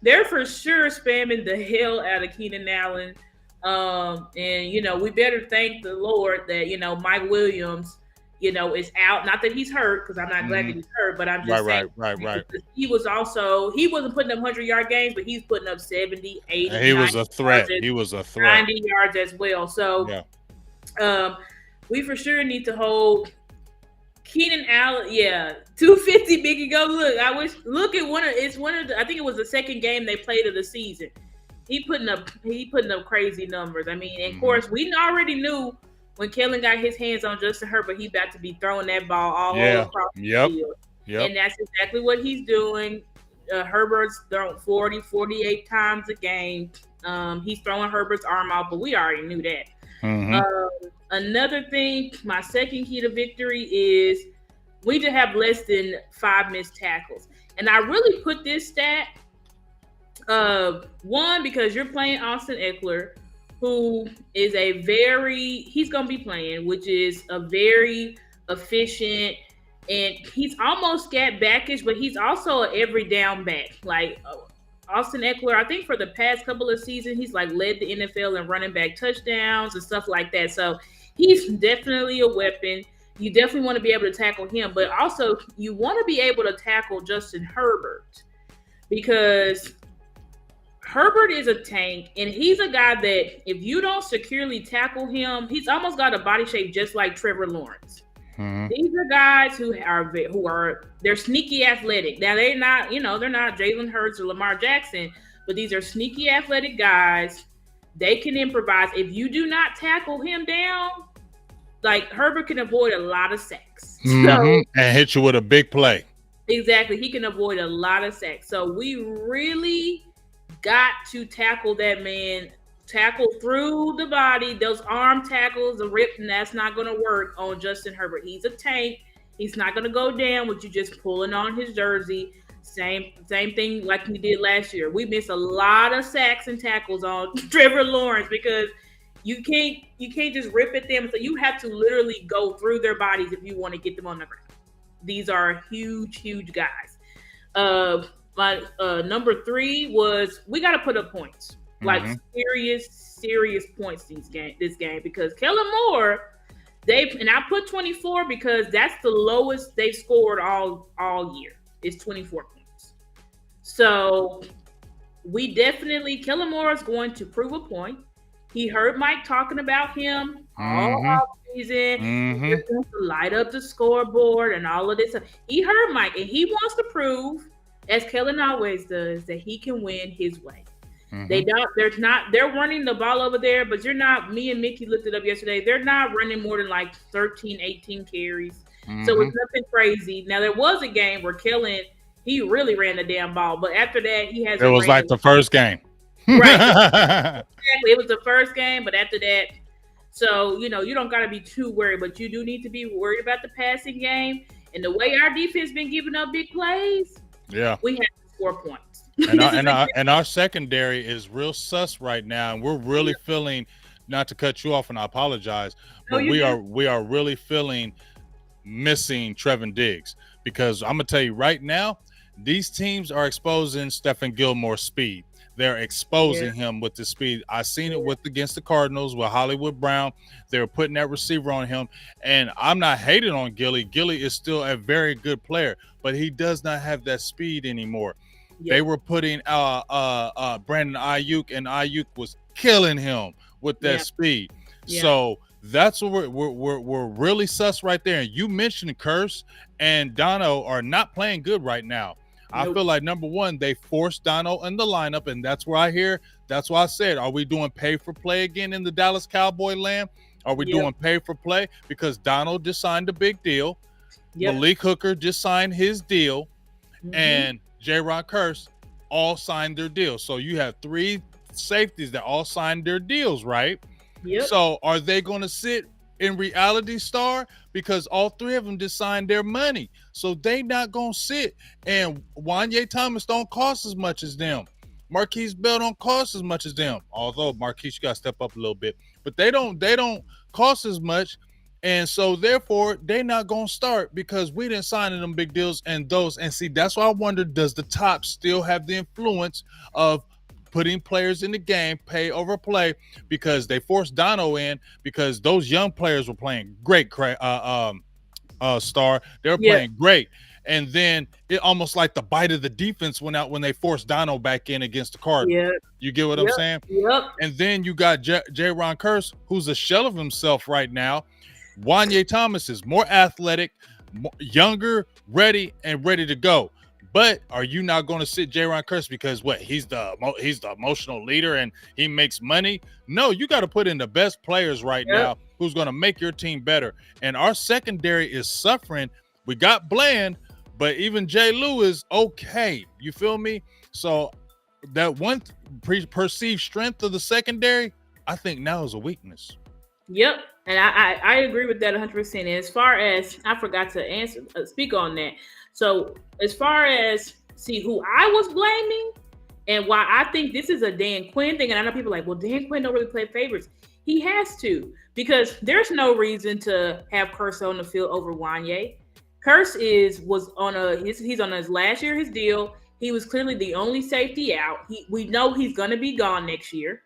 they're for sure spamming the hell out of Keenan Allen. And we better thank the Lord that Mike Williams, is out. Not that he's hurt, because I'm not glad that he's hurt, but I'm just saying Right. he wasn't putting up 100-yard games, but he's putting up 70, 80, And he was 90 a threat. yards, He was a threat. 90 yards as well. So Yeah. we for sure need to hold Keenan Allen. Yeah, 250. Biggie, go look. Look at one of the. I think it was the second game they played of the season. He putting up crazy numbers. I mean, and of course, we already knew when Kellen got his hands on Justin Herbert, he about to be throwing that ball all across the field. And that's exactly what he's doing. Herbert's thrown 40, 48 times a game. He's throwing Herbert's arm out, but we already knew that. Mm-hmm. Another thing, my second key to victory is we need to have less than 5 missed tackles. And I really put this stat, one, because you're playing Austin Eckler, who is he's going to be playing, which is a very efficient, and he's almost scat backish, but he's also an every down back. Like Austin Eckler, I think for the past couple of seasons, he's like led the NFL in running back touchdowns and stuff like that. So he's definitely a weapon. You definitely want to be able to tackle him, but also you want to be able to tackle Justin Herbert, because Herbert is a tank, and he's a guy that if you don't securely tackle him, he's almost got a body shape just like Trevor Lawrence. Mm-hmm. These are guys who are they're sneaky athletic. Now they're not Jalen Hurts or Lamar Jackson, but these are sneaky athletic guys. They can improvise. If you do not tackle him down, like Herbert can avoid a lot of sacks. Mm-hmm. So And hit you with a big play. exactly, he can avoid a lot of sacks. So we really got to tackle that man, tackle through the body. Those arm tackles, the rip, and that's not going to work on Justin Herbert. He's a tank. He's not going to go down with you just pulling on his jersey. Same thing like we did last year. We missed a lot of sacks and tackles on Trevor Lawrence because you can't just rip at them. So you have to literally go through their bodies if you want to get them on the ground. These are huge guys. My number three was we got to put up points, like Mm-hmm. serious points this game because Kellen Moore, and I put 24 because that's the lowest they've scored all year. It's 24 points. So we definitely Kellen Moore is going to prove a point. He heard Mike talking about him all Mm-hmm. offseason. He Mm-hmm. just wants to light up the scoreboard and all of this stuff. He heard Mike and he wants to prove, as Kellen always does, that he can win his way. Mm-hmm. They're running the ball over there, but me and Mickey looked it up yesterday. They're not running more than like 13, 18 carries. So Mm-hmm. it's nothing crazy. Now there was a game where Kellen, he really ran the damn ball, but after that he It hasn't was ran like it. the first game. Right. Exactly. It was the first game, but after that, so you don't got to be too worried, but you do need to be worried about the passing game. And the way our defense been giving up big plays, Yeah. we have to score points. And This our is and a our and our secondary is real sus right now, and we're really feeling. Not to cut you off, and I apologize, no, but you good. we are really feeling missing Trevin Diggs because I'm gonna tell you right now, these teams are exposing Stephen Gilmore's speed. They're Yeah, exposing him with the speed. I seen it yeah, with against the Cardinals with Hollywood Brown. They were putting that receiver on him, and I'm not hating on Gilly. Gilly is still a very good player, but he does not have that speed anymore. They yep, were putting Brandon Ayuk, and Ayuk was killing him with that yeah, speed. yeah. So that's what we're really sus right there. And you mentioned Curse and Dono are not playing good right now. I feel Nope. like number one, they forced Dono in the lineup, and that's where I hear. That's why I said, are we doing pay for play again in the Dallas Cowboy land? Are we Yep. doing pay for play because Donald just signed a big deal? Yep. Malik Hooker just signed his deal, Mm-hmm. and J. Ron Curse all signed their deals. So you have three safeties that all signed their deals, right? Yep. So are they going to sit in reality star because all three of them just signed their money? So they not going to sit. And Wanye Thomas don't cost as much as them. Marquise Bell don't cost as much as them. Although Marquise, you got to step up a little bit, but they don't cost as much. And so therefore they not going to start because we didn't sign them big deals and those. And see, that's why I wonder, does the top still have the influence of putting players in the game, pay over play, because they forced Dono in because those young players were playing great, Star. They were Yep. playing great. And then it almost like the bite of the defense went out when they forced Dono back in against the Cardinals. Yep. You get what I'm Yep. saying? Yep. And then you got J. Ron Curse, who's a shell of himself right now. Wanye Thomas is more athletic, younger, ready to go. But are you not going to sit J-Ron Curse because what he's the emotional leader and he makes money? No, you got to put in the best players right Yep. now who's going to make your team better. And our secondary is suffering. We got Bland, but even Jay Lewis, okay, you feel me? So that one perceived strength of the secondary, I think now is a weakness. Yep. And I agree with that 100%. And as far as I forgot to speak on that. So as far as see who I was blaming and why I think this is a Dan Quinn thing, and I know people are like, well, Dan Quinn don't really play favorites. He has to because there's no reason to have Curse on the field over Wanye. Curse he's on his last year his deal. He was clearly the only safety out. We know he's gonna be gone next year,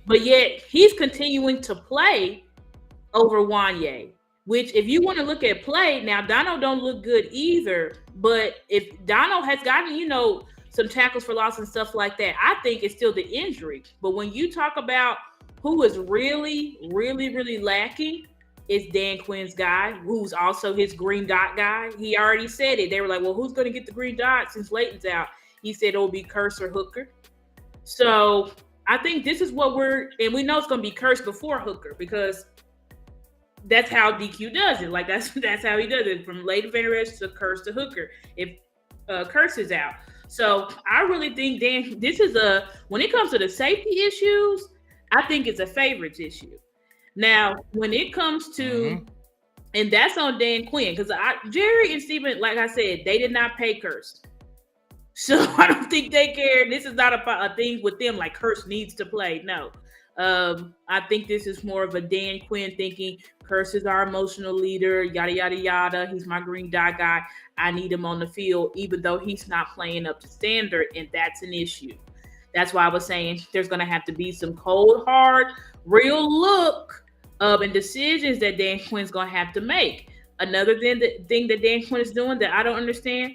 but yet he's continuing to play over Wanye. Which, if you want to look at play, now Dono don't look good either. But if Dono has gotten, some tackles for loss and stuff like that, I think it's still the injury. But when you talk about who is really, really, really lacking, it's Dan Quinn's guy, who's also his green dot guy. He already said it. They were like, well, who's going to get the green dot since Leighton's out? He said it'll be Curse or Hooker. So I think this is what and we know it's going to be Curse before Hooker because that's how DQ does it. Like that's how he does it from Lady Vanderesh to Curse to Hooker. If Curse is out, so I really think Dan, this is a when it comes to the safety issues, I think it's a favorites issue. Now, when it comes to Mm-hmm. and that's on Dan Quinn because Jerry and Steven, like I said, they did not pay Curse. So I don't think they care. This is not a thing with them like Curse needs to play. No. I think this is more of a Dan Quinn thinking Curse is our emotional leader, yada yada yada. He's my green dot guy. I need him on the field, even though he's not playing up to standard, and that's an issue. That's why I was saying there's gonna have to be some cold, hard, real look and decisions that Dan Quinn's gonna have to make. Another thing that Dan Quinn is doing that I don't understand,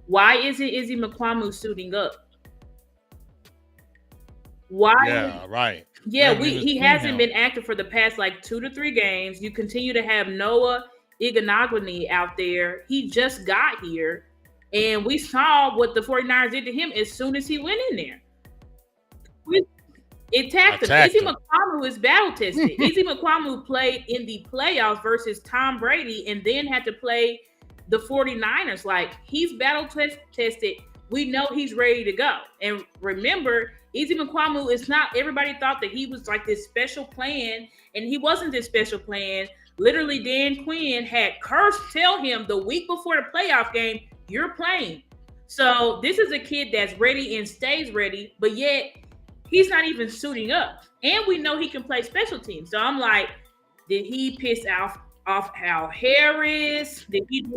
why isn't Izzy McQuamu suiting up? Why? Yeah, right. We Yeah, haven't we even he seen hasn't him. been active for the past like 2 to 3 games. You continue to have Noah Iganagwani out there. He just got here, and we saw what the 49ers did to him as soon as he went in there. We attacked him. Attacked Izzy him. McQuamu is battle tested. Izzy McQuamu played in the playoffs versus Tom Brady and then had to play the 49ers. Like, he's battle tested. We know he's ready to go. And remember, Izzy McQuamu is not, everybody thought that he was like this special plan, and he wasn't this special plan. Literally, Dan Quinn had Curse tell him the week before the playoff game, you're playing. So this is a kid that's ready and stays ready, but yet he's not even suiting up. And we know he can play special teams. So I'm like, did he piss off Al Harris? Did he do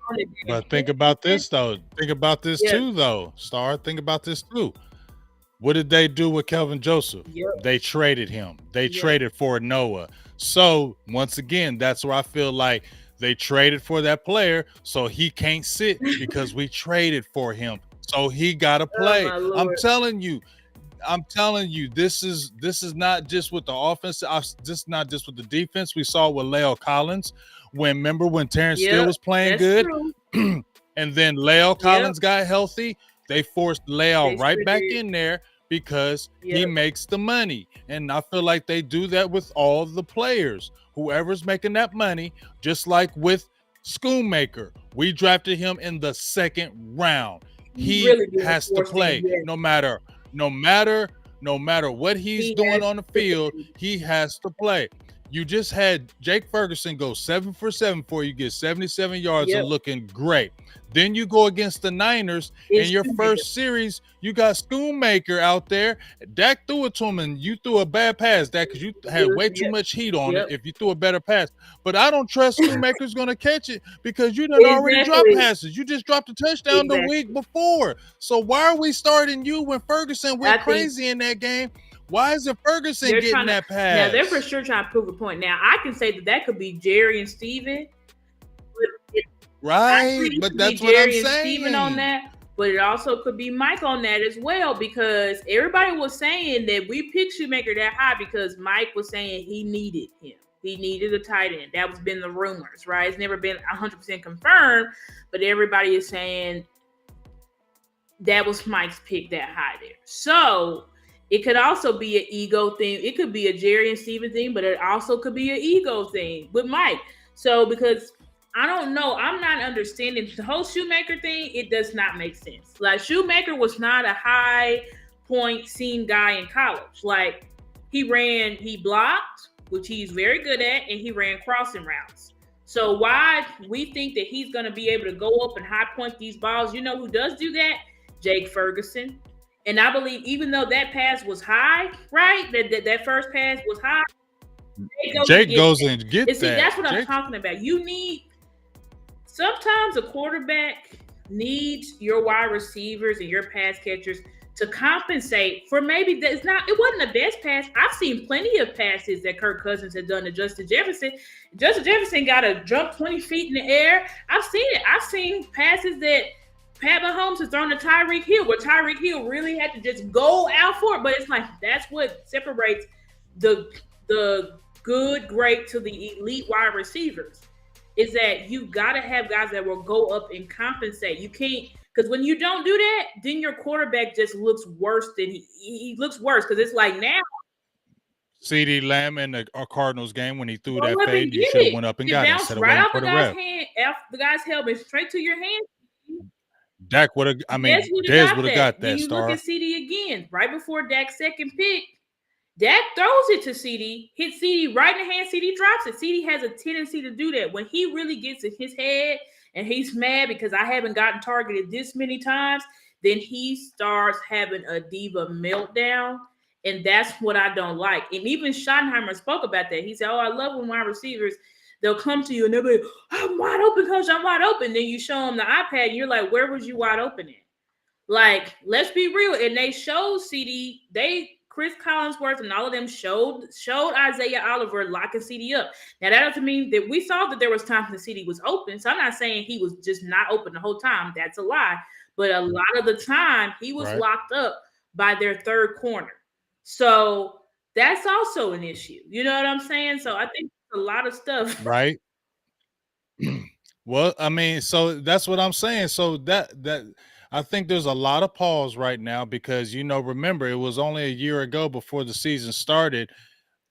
on the But think about Dan this though. Think about this Yeah. too, though. Star. Think about this too. What did they do with Kelvin Joseph? Yep. They traded him. They Yep. traded for Noah. So once again, that's where I feel like they traded for that player, so he can't sit because we traded for him. So he got to Oh play. my Lord. I'm telling you, this is not just with the offense. This is not just with the defense. We saw with Leo Collins remember when Terrence Steele Yep. was playing That's good, true. and then Leo Yep. Collins got healthy. They forced Leo They right sure back did. in there because he Yep. makes the money, and I feel like they do that with all the players. Whoever's making that money, just like with Schoonmaker, we drafted him in the second round. He really did has to force play things, yes. no matter what he's He doing has on the to field, play. he has to play. You just had Jake Ferguson go 7 for 7 for you, get 77 yards Yep. and looking great. Then you go against the Niners It's in your Schoonmaker. first series, you got Schoonmaker out there. Dak threw it to him, and you threw a bad pass, Dak, because you had way too Yep. much heat on Yep. it if you threw a better pass. But I don't trust Schoonmaker's going to catch it because you done already dropped Exactly. passes. You just dropped a touchdown the Exactly. week before. So why are we starting you when Ferguson went I think crazy in that game? Why isn't Ferguson they're getting trying to that now they're for pass? sure trying to prove a point. Now I can say that could be Jerry and Steven, but I Right, agree it but could be that's what I'm Jerry and Steven on saying. that, but it also could be Mike on that as well because everybody was saying that we picked Shoemaker that high because Mike was saying he needed him. He needed a tight end. That was been the rumors, right? It's never been 100% confirmed, but everybody is saying that was Mike's pick that high there. So it could also be an ego thing. It could be a Jerry and Steven thing, but it also could be an ego thing with Mike. So because I don't know, I'm not understanding the whole Shoemaker thing. It does not make sense. Like Shoemaker was not a high point scene guy in college. Like he blocked, which he's very good at, and he ran crossing routes. So why we think that he's going to be able to go up and high point these balls? You know who does do that? Jake Ferguson. And I believe even though that pass was high, right? That first pass was high. Jake goes and get And see, that. that's what I'm Jake, talking about. You need sometimes a quarterback needs your wide receivers and your pass catchers to compensate for maybe that's not it wasn't the best pass. I've seen plenty of passes that Kirk Cousins had done to Justin Jefferson. Justin Jefferson got to jump 20 feet in the air. I've seen it. I've seen passes that Pat Mahomes has thrown to Tyreek Hill, where Tyreek Hill really had to just go out for it. But it's like that's what separates the good, great to the elite wide receivers. Is that you got to have guys that will go up and compensate. You can't because when you don't do that, then your quarterback just looks worse than he looks worse because it's like now CD Lamb in the Cardinals game when he threw Go that up and fade, get you should have it. went up and It got it bounced instead of right waiting off for the the guy's ref. hand, off the guy's helmet, straight to your hand. Dak would have. I Dez mean, would have Dez got would have that. got Then that you look at star. CD again, right before Dak's second pick. Dak throws it to CD, hits CD right in the hand. CD drops it. CD has a tendency to do that when he really gets in his head and he's mad because I haven't gotten targeted this many times. Then he starts having a diva meltdown, and that's what I don't like. And even Schottenheimer spoke about that. He said, "Oh, I love when wide receivers they'll come to you and they'll be, like, I'm wide open, coach. I'm wide open." Then you show them the iPad, and you're like, "Where was you wide open at?" Like, let's be real. And they showed CD, Chris Collinsworth and all of them showed Isaiah Oliver locking CD up. Now that doesn't mean that we saw that there was times the CD was open. So I'm not saying he was just not open the whole time. That's a lie. But a lot of the time he was Right. locked up by their third corner. So that's also an issue. You know what I'm saying? So I think a lot of stuff. Right. Well, I mean, so that's what I'm saying. So that I think there's a lot of pause right now because remember it was only a year ago before the season started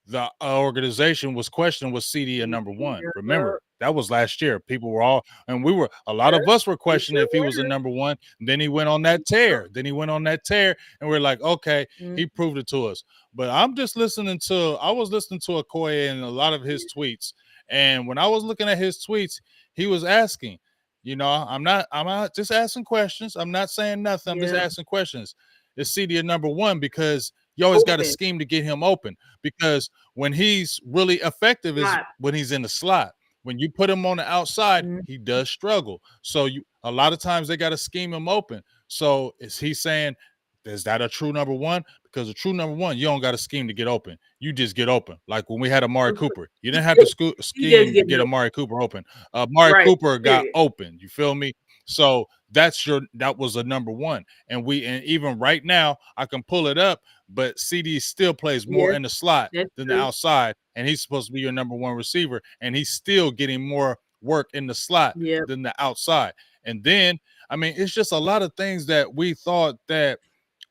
the organization was questioning was CD a number one. Yeah, Remember, that was last year. People were all, and a lot yeah, of us were we questioning sure if he was a number one. And then he went on that tear. And we're like, okay, were. he proved it to us. But I was listening to Okoye and a lot of his tweets. And when I was looking at his tweets, he was asking, I'm not just asking questions. I'm not saying nothing. I'm just Yeah, asking questions. Is CD a number one? Because you always got to open. scheme to get him open because when he's really effective is Not. when he's in the slot. When you put him on the outside, Mm, he does struggle. So a lot of times they got to scheme him open. So is he saying, is that a true number one? Because a true number one, you don't got to scheme to get open. You just get open. Like when we had Amari Cooper, you didn't have to he just scheme to getting get open. Amari Cooper open. Amari Right. Cooper got Period. open. You feel me? So that was a number one. And even right now, I can pull it up, but CD still plays more Yes, in the slot that's than the true. outside, and he's supposed to be your number one receiver, and he's still getting more work in the slot Yep. than the outside. And then, I mean, it's just a lot of things that we thought that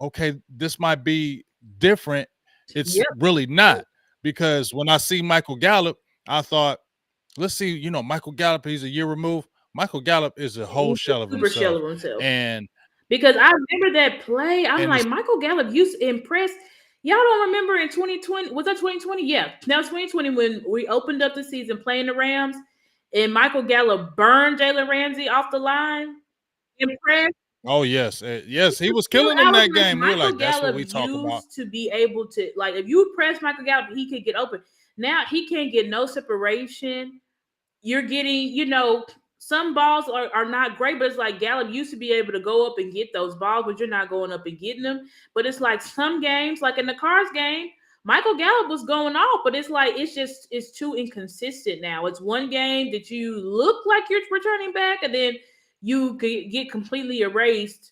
okay, this might be different. It's Yep. really not because when I see Michael Gallup, I thought, let's see, Michael Gallup, he's a year removed. Michael Gallup is a whole He's a shell of super shell himself. of himself. And Because I remember that play. I'm and like, it's Michael Gallup used to impress. Y'all don't remember in 2020? Was that 2020? Yeah. Now 2020 when we opened up the season playing the Rams and Michael Gallup burned Jalen Ramsey off the line. Impressed. oh yes, yes, he was killing I them was that like, game. We were Michael like, that's what Gallup we talk about. used to be able to, like, if you press Michael Gallup, he could get open. Now he can't get no separation. You're getting, some balls are not great, but it's like Gallup used to be able to go up and get those balls, but you're not going up and getting them. But it's like some games, like in the Cards game, Michael Gallup was going off, but it's like it's too inconsistent now. It's one game that you look like you're returning back, and then you get completely erased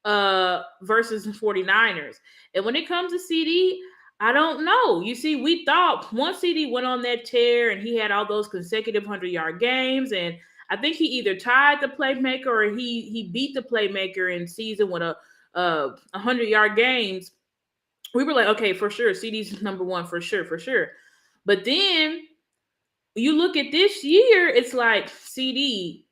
versus the 49ers. And when it comes to CD, I don't know. You see, we thought once CD went on that tear and he had all those consecutive 100-yard games, and I think he either tied the playmaker or he beat the playmaker in season with a 100-yard games. We were like, okay, for sure, CD's number one for sure, for sure. But then you look at this year, it's like CD,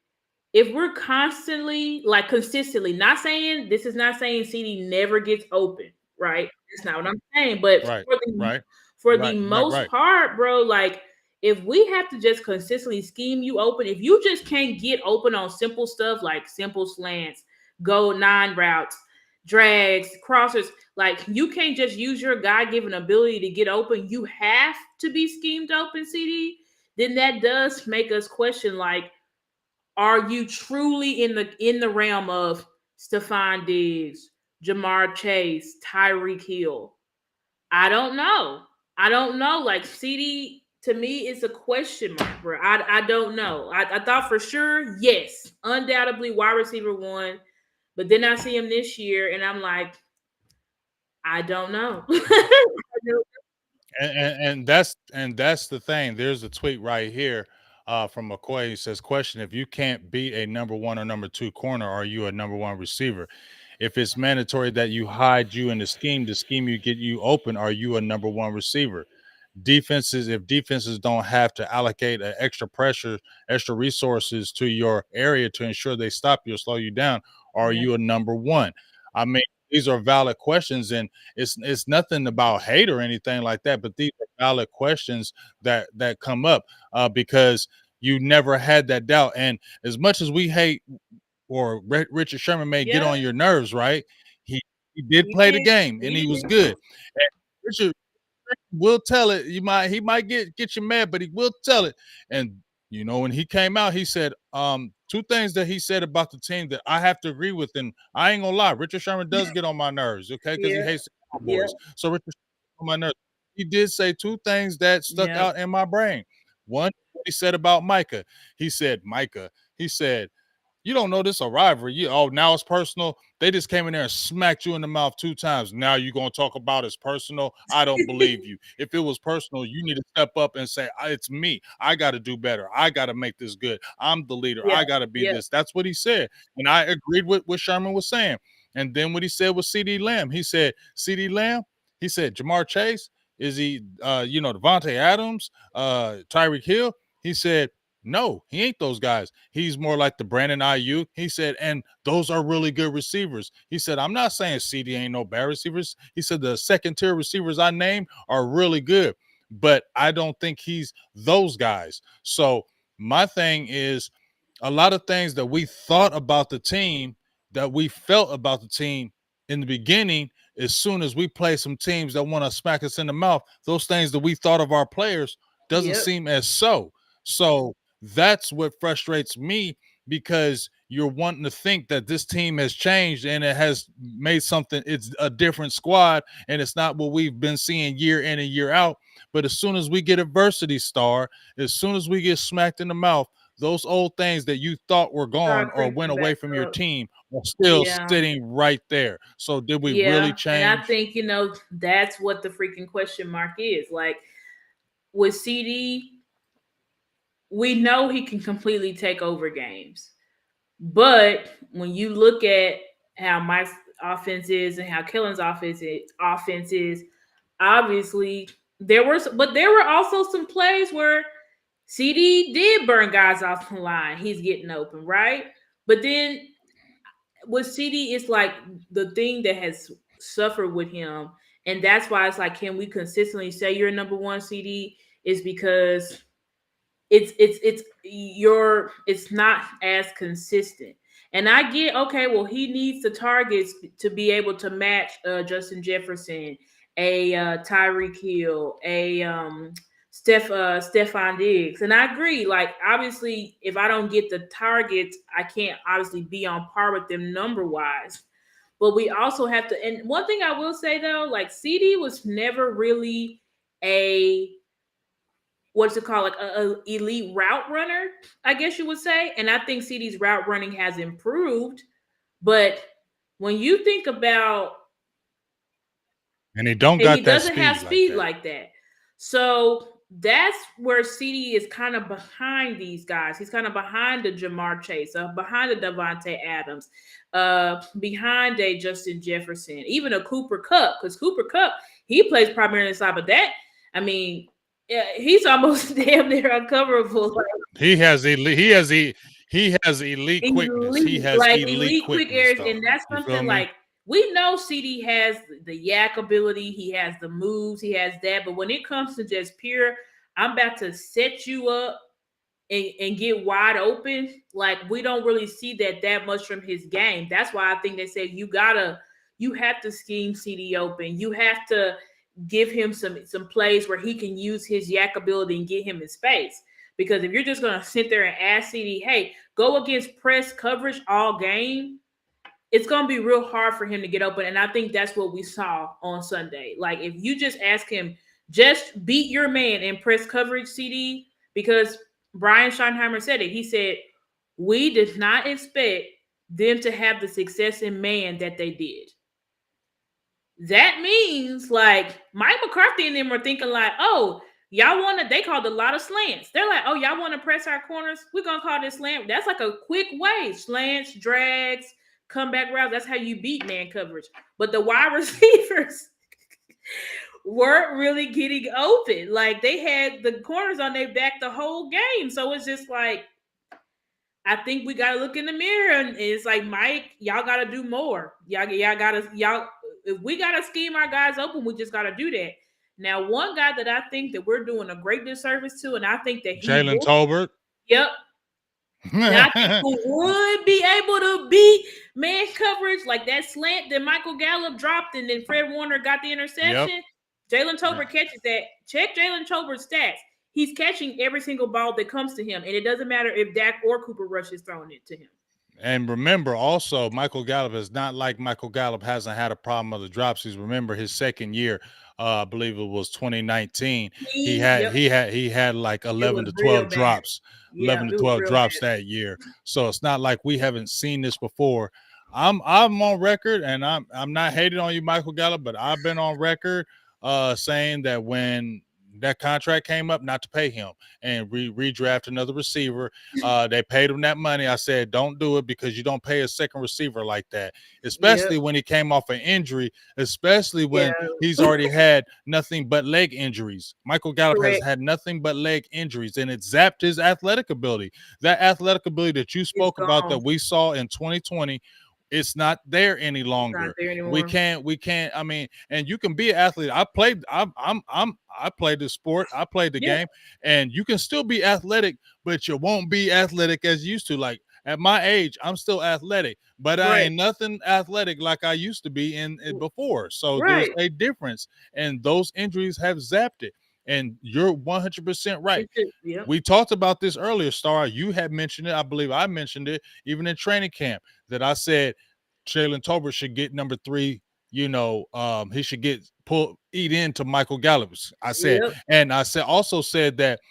if we're constantly, like consistently, not saying this is not saying CD never gets open, right? That's not what I'm saying. But Right, right, for the right, right, most right. part, bro, like if we have to just consistently scheme you open, if you just can't get open on simple stuff like simple slants, go nine routes, drags, crossers, like you can't just use your God given ability to get open. You have to be schemed open, CD. Then that does make us question, like, are you truly in the realm of Stephon Diggs, Jamar Chase, Tyreek Hill? I don't know. I don't know. Like CD to me is a question mark, bro. I don't know. I thought for sure, yes, undoubtedly wide receiver one, but then I see him this year, and I'm like, I don't know. And that's the thing. There's a tweet right here from McCoy. He says, "Question: If you can't be a number one or number two corner, are you a number one receiver? If it's mandatory that you hide you in the scheme to scheme you get you open, are you a number one receiver?" defenses don't have to allocate extra pressure, extra resources to your area to ensure they stop you or slow you down, are Yeah. you a number one? I mean, these are valid questions, and it's nothing about hate or anything like that, but these are valid questions that come up because you never had that doubt. And as much as we hate or Richard Sherman may get Yeah. on your nerves, right? He he did He play the did. game and He he was did. good. And Richard will tell it. He might get you mad, but he will tell it. And when he came out, he said two things that he said about the team that I have to agree with. And I ain't gonna lie, Richard Sherman does get on my nerves, okay, because he Yeah. hates the Yeah. Cowboys. So Richard Sherman on my nerves. He did say two things that stuck Yeah. out in my brain. One, what he said about Micah. He said, Micah, he said, you don't know this a rivalry. Now it's personal. They just came in there and smacked you in the mouth 2 times. Now you're gonna talk about it's personal. I don't believe you. If it was personal, you need to step up and say, it's me. I gotta do better. I gotta make this good. I'm the leader. Yeah. I gotta be Yeah. this. That's what he said. And I agreed with what Sherman was saying. And then what he said was CD Lamb. He said, CD Lamb, he said, Jamar Chase, is he Devontae Adams, Tyreek Hill? He said, no, he ain't those guys. He's more like the Brandon Ayuk. He said, and those are really good receivers. He said, I'm not saying CD ain't no bad receivers. He said the second tier receivers I named are really good, but I don't think he's those guys. So my thing is a lot of things that we thought about the team, that we felt about the team in the beginning, as soon as we play some teams that want to smack us in the mouth, those things that we thought of our players doesn't Yep. seem as so. So that's what frustrates me because you're wanting to think that this team has changed and it has made something, it's a different squad and it's not what we've been seeing year in and year out. But as soon as we get adversity star, as soon as we get smacked in the mouth, those old things that you thought were gone Start or went creeping away back from your up. team are still Yeah. sitting right there. So did we really Yeah. And I change? think, that's what the freaking question mark is. Like with CD, we know he can completely take over games. But when you look at how Mike's offense is and how Kellen's offense is, obviously but there were also some plays where CD did burn guys off the line. He's getting open, right? But then with CD, it's like the thing that has suffered with him, and that's why it's like, can we consistently say you're number one CD? Is because it's not as consistent. And I get, okay, well, he needs the targets to be able to match Justin Jefferson, a Tyreek Hill, a Stephon Diggs. And I agree, like, obviously if I don't get the targets, I can't obviously be on par with them number wise. But we also have to, and one thing I will say though, like, CD was never really a, what's it called, like a elite route runner, I guess you would say. And I think CD's route running has improved. But when you think about, And he don't and he got that doesn't have speed like speed that. like that. So that's where CD is kind of behind these guys. He's kind of behind the Jamar Chase, behind the Devontae Adams, behind a Justin Jefferson, even a Cooper Kupp, because Cooper Kupp, he plays primarily inside. But that, I mean, yeah, he's almost damn near uncoverable. Like, he has elite quickness. He elite, has like elite elite quick quickness areas, though. and that's You feel something me? like we know CD has the yak ability, he has the moves, he has that. But when it comes to just pure, I'm about to set you up and get wide open, like, we don't really see that much from his game. That's why I think they said you have to scheme CD open. You have to give him some plays where he can use his yak ability and get him in space. Because if you're just gonna sit there and ask CD, hey, go against press coverage all game, it's gonna be real hard for him to get open. And I think that's what we saw on Sunday. Like, if you just ask him, just beat your man in press coverage, CD, because Brian Schottenheimer said it. He said, we did not expect them to have the success in man that they did. That means, like, Mike McCarthy and them are thinking like, oh, y'all want to, they called a lot of slants. They're like, oh, y'all want to press our corners? We're going to call this slant. That's like a quick way. Slants, drags, comeback routes. That's how you beat man coverage. But the wide receivers weren't really getting open. Like they had the corners on their back the whole game. So it's just like I think we gotta look in the mirror and it's like Mike, y'all gotta do more. Y'all gotta y'all if we gotta scheme our guys open, we just gotta do that. Now, one guy that I think that we're doing a great disservice to, and I think that he Jalen will, Tolbert. yep, and I think who would be able to beat man coverage like that slant that Michael Gallup dropped and then Fred Warner got the Yep. interception. Jalen Tolbert catches that. Check Jalen Tolbert's stats. He's catching every single ball that comes to him, and it doesn't matter if Dak or Cooper Rush is throwing it to him. And remember also, Michael Gallup is not like Michael Gallup hasn't had a problem of the drops. He's remember his second year, I believe it was 2019. Yep, He had like it 11 was to real 12 bad. drops, Yeah, 11 to it was 12 real drops bad. that year. So it's not like we haven't seen this before. I'm on record, and I'm not hating on you, Michael Gallup, but I've been on record saying that when that contract came up, not to pay him and redraft another receiver. They paid him that money. I said, don't do it because you don't pay a second receiver like that, Yep, especially when he came off an injury, especially yeah, when he's already had nothing but leg injuries. Michael Gallup has correct. had nothing but leg injuries, and it zapped his athletic ability. That athletic ability that you It's spoke about gone. that we saw in 2020, it's not there any It's not longer. there anymore. We can't. I mean, and you can be an athlete. I played the sport. I played the Yeah, game, and you can still be athletic, but you won't be athletic as you used to. Like at my age, I'm still athletic, but I right, ain't nothing athletic like I used to be in before. So there's right. a difference, and those injuries have zapped it. And you're 100% right. It's just, yep, We talked about this earlier, Star. You had mentioned it. I believe I mentioned it even in training camp that I said Jalen Tolbert should get number 3. He should eat into Michael Gallup's. I said, yep, and I said also said that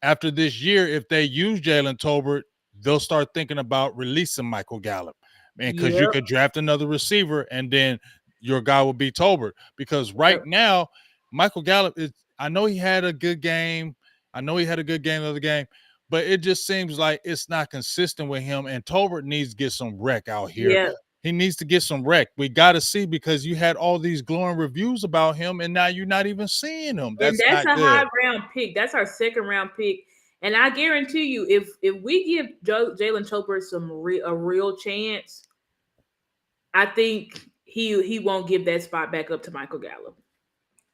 after this year, if they use Jalen Tolbert, they'll start thinking about releasing Michael Gallup, man, because you yep, could draft another receiver and then your guy will be Tolbert. Because right yep. now, Michael Gallup is. I know he had a good game. I know he had a good game the other game, but it just seems like it's not consistent with him. And Tolbert needs to get some wreck out here. Yeah, He needs to get some wreck. We got to see because you had all these glowing reviews about him, and now you're not even seeing him. and That's that's not a high good. round pick. That's our second round pick. And I guarantee you, if we give Jalen Tolbert a real chance, I think he won't give that spot back up to Michael Gallup.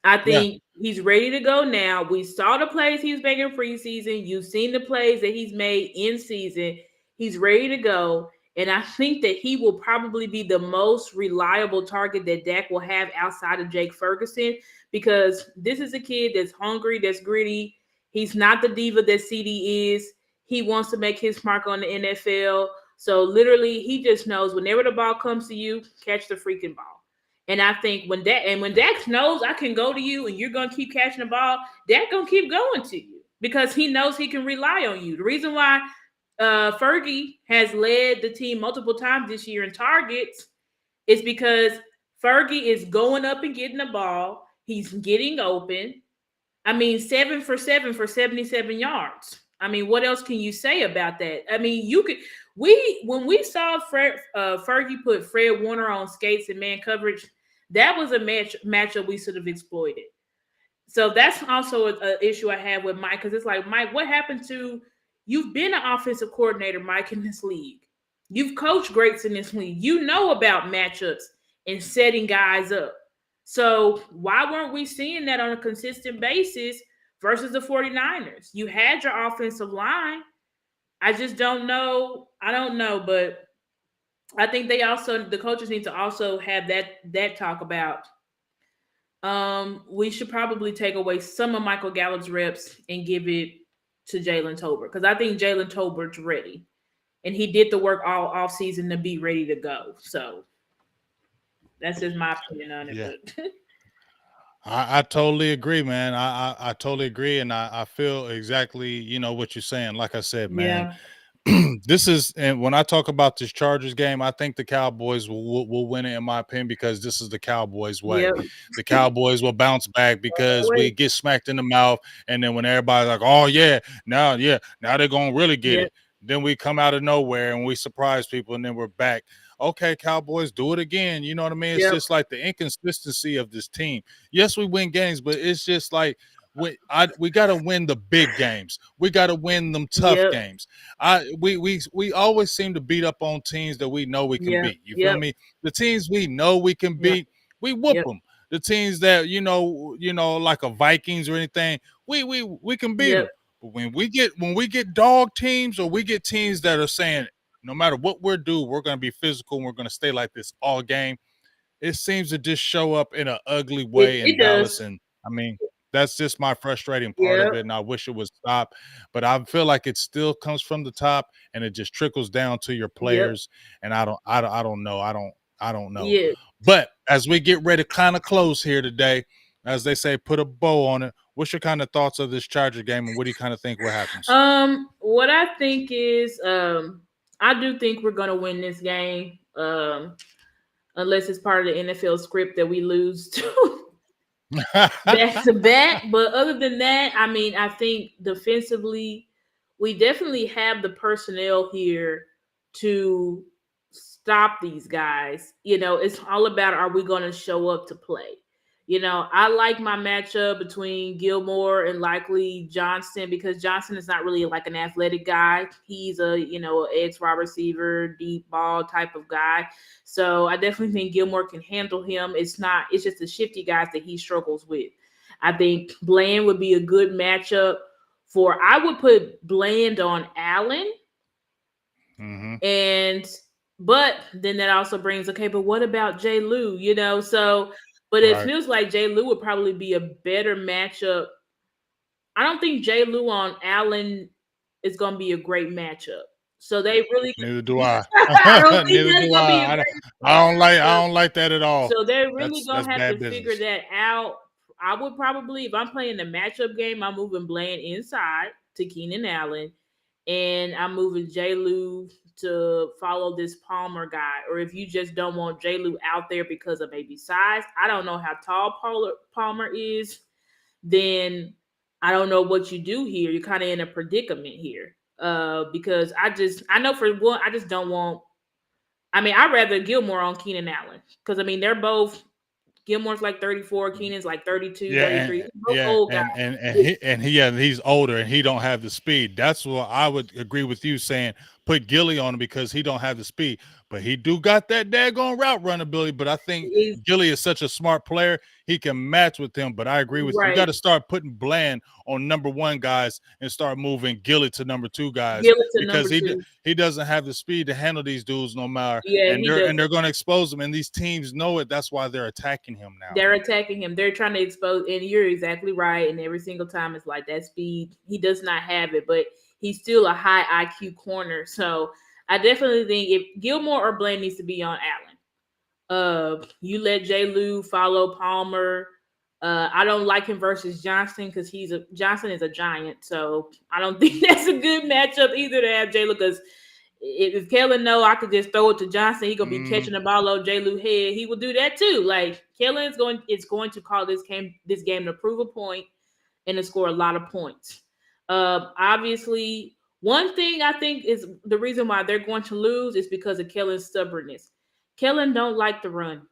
I Yeah. think he's ready to go now. We saw the plays he was making preseason. You've seen the plays that he's made in season. He's ready to go. And I think that he will probably be the most reliable target that Dak will have outside of Jake Ferguson because this is a kid that's hungry, that's gritty. He's not the diva that CD is. He wants to make his mark on the NFL. So literally, he just knows whenever the ball comes to you, catch the freaking ball. And I think when Dak knows I can go to you and you're gonna keep catching the ball, Dak gonna keep going to you because he knows he can rely on you. The reason why Fergie has led the team multiple times this year in targets is because Fergie is going up and getting the ball. He's getting open. I mean, 7 for 7 for 77 yards. I mean, what else can you say about that? I mean, you could when we saw Fergie put Fred Warner on skates and man coverage, that was a matchup we should have exploited. So that's also an issue I have with Mike because it's like, Mike, what happened to you've been an offensive coordinator, Mike, in this league. You've coached greats in this league. You know about matchups and setting guys up. So why weren't we seeing that on a consistent basis versus the 49ers? You had your offensive line. I just don't know. I don't know, but I think the coaches need to also have that talk about we should probably take away some of Michael Gallup's reps and give it to Jalen Tolbert because I think Jalen Tolbert's ready, and he did the work all off season to be ready to go. So that's just my opinion on it. Yeah. But I totally agree, man. I totally agree, and I feel exactly what you're saying. Like I said, man, yeah, this is and when I talk about this Chargers game, I think the Cowboys will win it in my opinion because this is the Cowboys way. yeah, The Cowboys will bounce back because we wait, get smacked in the mouth, and then when everybody's like, "Oh yeah, now they're gonna really get yeah, it." then we come out of nowhere and we surprise people, and then we're back. Okay, Cowboys, do it again. You know what I mean? It's Yep. just like the inconsistency of this team. Yes, we win games, but it's just like we got to win the big games. We got to win them tough Yep. games. We always seem to beat up on teams that we know we can Yep. beat. You feel Yep. me? The teams we know we can Yep. beat, we whoop Yep. them. The teams that like a Vikings or anything, we can beat Yep. them. But when we get dog teams, or we get teams that are saying no matter what we're doing, we're going to be physical and we're going to stay like this all game, it seems to just show up in an ugly way in It Dallas. does. And I mean, that's just my frustrating part of Yep. it. And I wish it would stop. But I feel like it still comes from the top and it just trickles down to your Yep. players. And I don't know. I don't know. Yeah. But as we get ready to kind of close here today, as they say, put a bow on it. What's your kind of thoughts of this Charger game, and what do you kind of think what happens? What I think is, I do think we're gonna win this game. Unless it's part of the NFL script that we lose to back to back. But other than that, I mean, I think defensively, we definitely have the personnel here to stop these guys. It's all about, are we going to show up to play? I like my matchup between Gilmore and likely Johnson, because Johnson is not really like an athletic guy. He's a, ex wide receiver, deep ball type of guy. So I definitely think Gilmore can handle him. It's just the shifty guys that he struggles with. I think Bland would be a good matchup I would put Bland on Allen. Mm-hmm. And but then that also brings, okay, but what about Jay Lou? So but it Right. feels like Jay Lou would probably be a better matchup. I don't think Jay Lou on Allen is gonna be a great matchup. So they really Neither do I. I don't think Neither that's do gonna be a I. great I matchup. don't like that at all. So they're really That's gonna have bad to figure business. that out. I would probably, if I'm playing the matchup game, I'm moving Bland inside to Keenan Allen, and I'm moving J. Lou to follow this Palmer guy. Or if you just don't want J. Lou out there because of maybe size, I don't know how tall Palmer is, then I don't know what you do here. You're kind of in a predicament here. Because I know for one, I just don't want. I mean, I'd rather Gilmore on Keenan Allen, because I mean they're both. Gilmore's like 34, Keenan's like 32, Yeah, 33. and Both yeah, old guys. and he's older and he don't have the speed. That's what I would agree with you saying. Put Gilly on him because he don't have the speed, but he do got that daggone route run ability. But I think He's Gilly is such a smart player; he can match with him. But I agree with you. You got right. to start putting Bland on number one guys and start moving Gilly to number two guys Gillett because number he two. he doesn't have the speed to handle these dudes no matter. Yeah, And he they're doesn't. going to expose him, and these teams know it. That's why they're attacking him now. They're attacking him. They're trying to expose, and you're exactly right. And every single time it's like that speed. He does not have it, but he's still a high IQ corner. So I definitely think if Gilmore or Blaine needs to be on Allen. You let J. Lou follow Palmer. I don't like him versus Johnson because Johnson is a giant, so I don't think that's a good matchup either to have J. Lou, because if Kellen know I could just throw it to Johnson, he gonna be Mm, catching the ball on J. Lou head. He will do that too. Like Kellen's going to call this game to prove a point and to score a lot of points. Obviously, one thing I think is the reason why they're going to lose is because of Kellen's stubbornness. Kellen don't like to run.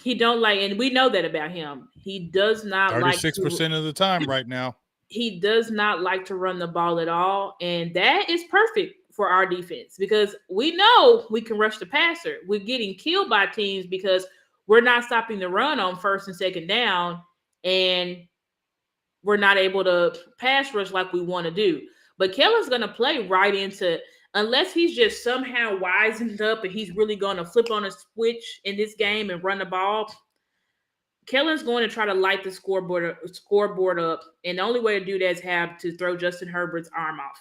He don't like, and we know that about him. 36% of the time right now. He does not like to run the ball at all, and that is perfect for our defense because we know we can rush the passer. We're getting killed by teams because we're not stopping the run on first and second down, and we're not able to pass rush like we want to do. But Kellen's going to play right into, unless he's just somehow wisened up and he's really going to flip on a switch in this game and run the ball. Kellen's going to try to light the scoreboard up, and the only way to do that is have to throw Justin Herbert's arm off.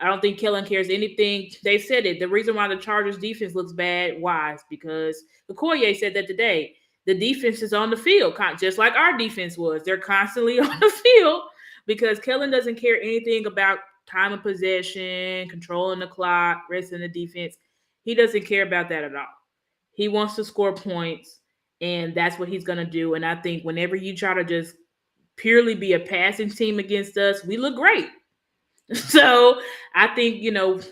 I don't think Kellen cares anything. They said it. The reason why the Chargers defense looks bad, why? Is because Okoye said that today. The defense is on the field, just like our defense was. They're constantly on the field because Kellen doesn't care anything about time of possession, controlling the clock, resting the defense. He doesn't care about that at all. He wants to score points, and that's what he's going to do. And I think whenever you try to just purely be a passing team against us, we look great. So I think,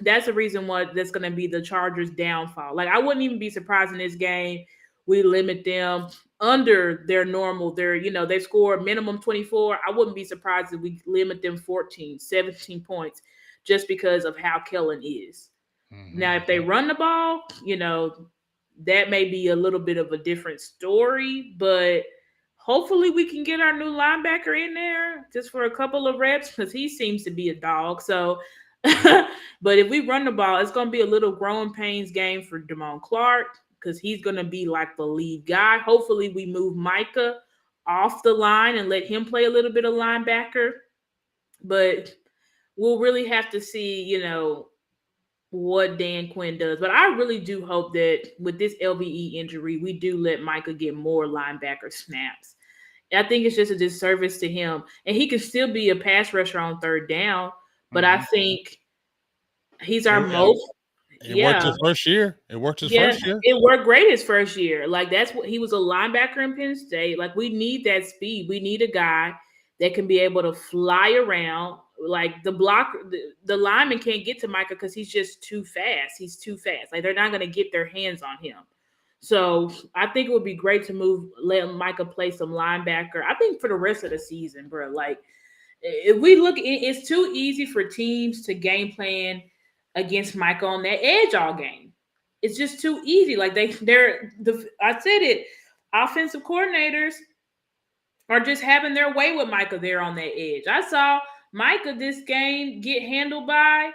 that's the reason why that's going to be the Chargers' downfall. Like, I wouldn't even be surprised in this game we limit them under their normal. They score minimum 24. I wouldn't be surprised if we limit them 14, 17 points just because of how Kellen is. Now, if they Mm-hmm. run the ball, that may be a little bit of a different story, but hopefully we can get our new linebacker in there just for a couple of reps because he seems to be a dog. So, but if we run the ball, it's going to be a little growing pains game for Damone Clark because he's going to be like the lead guy. Hopefully, we move Micah off the line and let him play a little bit of linebacker. But we'll really have to see, what Dan Quinn does. But I really do hope that with this LVE injury, we do let Micah get more linebacker snaps. I think it's just a disservice to him. And he can still be a pass rusher on third down, but I Mm-hmm. think he's our It, most, it worked yeah. his first year. It worked his Yeah, first year. it worked great his first year. Like that's what he was a linebacker in Penn State. Like we need that speed. We need a guy that can be able to fly around. Like the lineman can't get to Micah because he's just too fast. He's too fast. Like they're not going to get their hands on him. So I think it would be great to let Micah play some linebacker. I think for the rest of the season, bro. Like if we look, it's too easy for teams to game plan against Micah on that edge all game. It's just too easy. Like I said it. Offensive coordinators are just having their way with Micah there on that edge. I saw Micah this game get handled by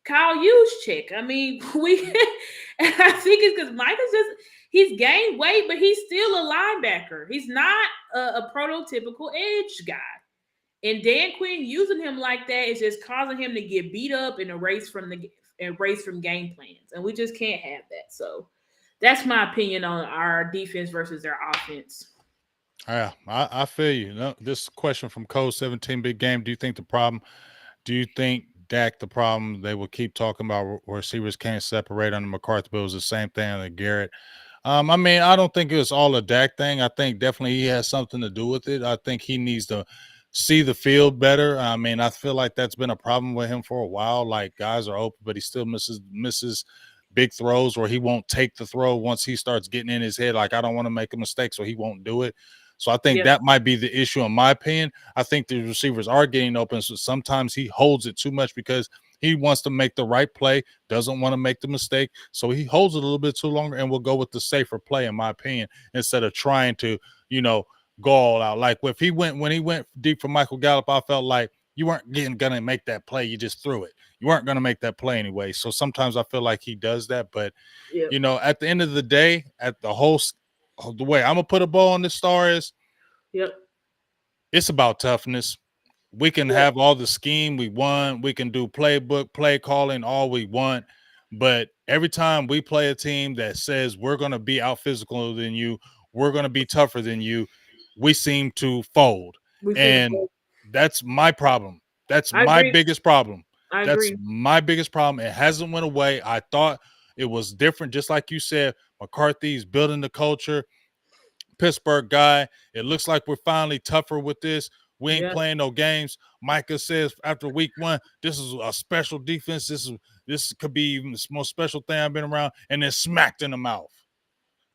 Kyle Juszczyk. I mean, I think it's because Micah's he's gained weight, but he's still a linebacker. He's not a prototypical edge guy. And Dan Quinn using him like that is just causing him to get beat up and erased from game plans, and we just can't have that. So that's my opinion on our defense versus their offense. Yeah, I feel you. No, this question from Code 17 Big Game. Do you think the problem? Do you think Dak the problem? They will keep talking about receivers can't separate under McCarthy, but it was the same thing under Garrett. I mean, I don't think it's all a Dak thing. I think definitely he has something to do with it. I think he needs to see the field better. I mean, I feel like that's been a problem with him for a while. Like guys are open, but he still misses big throws, or he won't take the throw once he starts getting in his head. Like I don't want to make a mistake, so he won't do it. So I think Yep, that might be the issue, in my opinion. I think the receivers are getting open, so sometimes he holds it too much because he wants to make the right play, doesn't want to make the mistake. So he holds it a little bit too long and will go with the safer play, in my opinion, instead of trying to, you know, go all out. Like if he went when he went deep for Michael Gallup, I felt like you weren't gonna make that play. You just threw it. You weren't gonna make that play anyway. So sometimes I feel like he does that. But yep, at the end of the day, at the way I'm gonna put a bow on this star is yep, it's about toughness. We can yep. have all the scheme we want. We can do playbook, play calling, all we want. But every time we play a team that says we're going to be out physical than you, we're going to be tougher than you, we seem to fold. We see. And that's my problem. That's I my agree. biggest problem. I That's agree. my biggest problem. It hasn't went away. I thought it was different, just like you said. McCarthy's building the culture. Pittsburgh guy. It looks like we're finally tougher with this. We ain't Yeah, playing no games. Micah says after week one, this is a special defense. This could be even the most special thing I've been around, and then smacked in the mouth.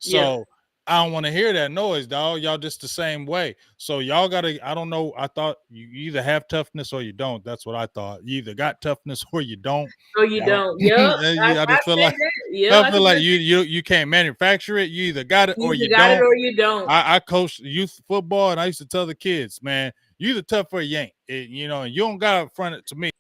yeah. So I don't want to hear that noise, dog. Y'all just the same way. So y'all gotta. I don't know. I thought you either have toughness or you don't. That's what I thought. You either got toughness or you don't. Oh, you I don't. don't. Yep. I I just feel said like that. Yep. I I feel said like that. you can't manufacture it. You either got it You or you either got it don't. or you don't. I coached youth football, and I used to tell the kids, man, you either tough or you ain't. And you don't got to front it to me.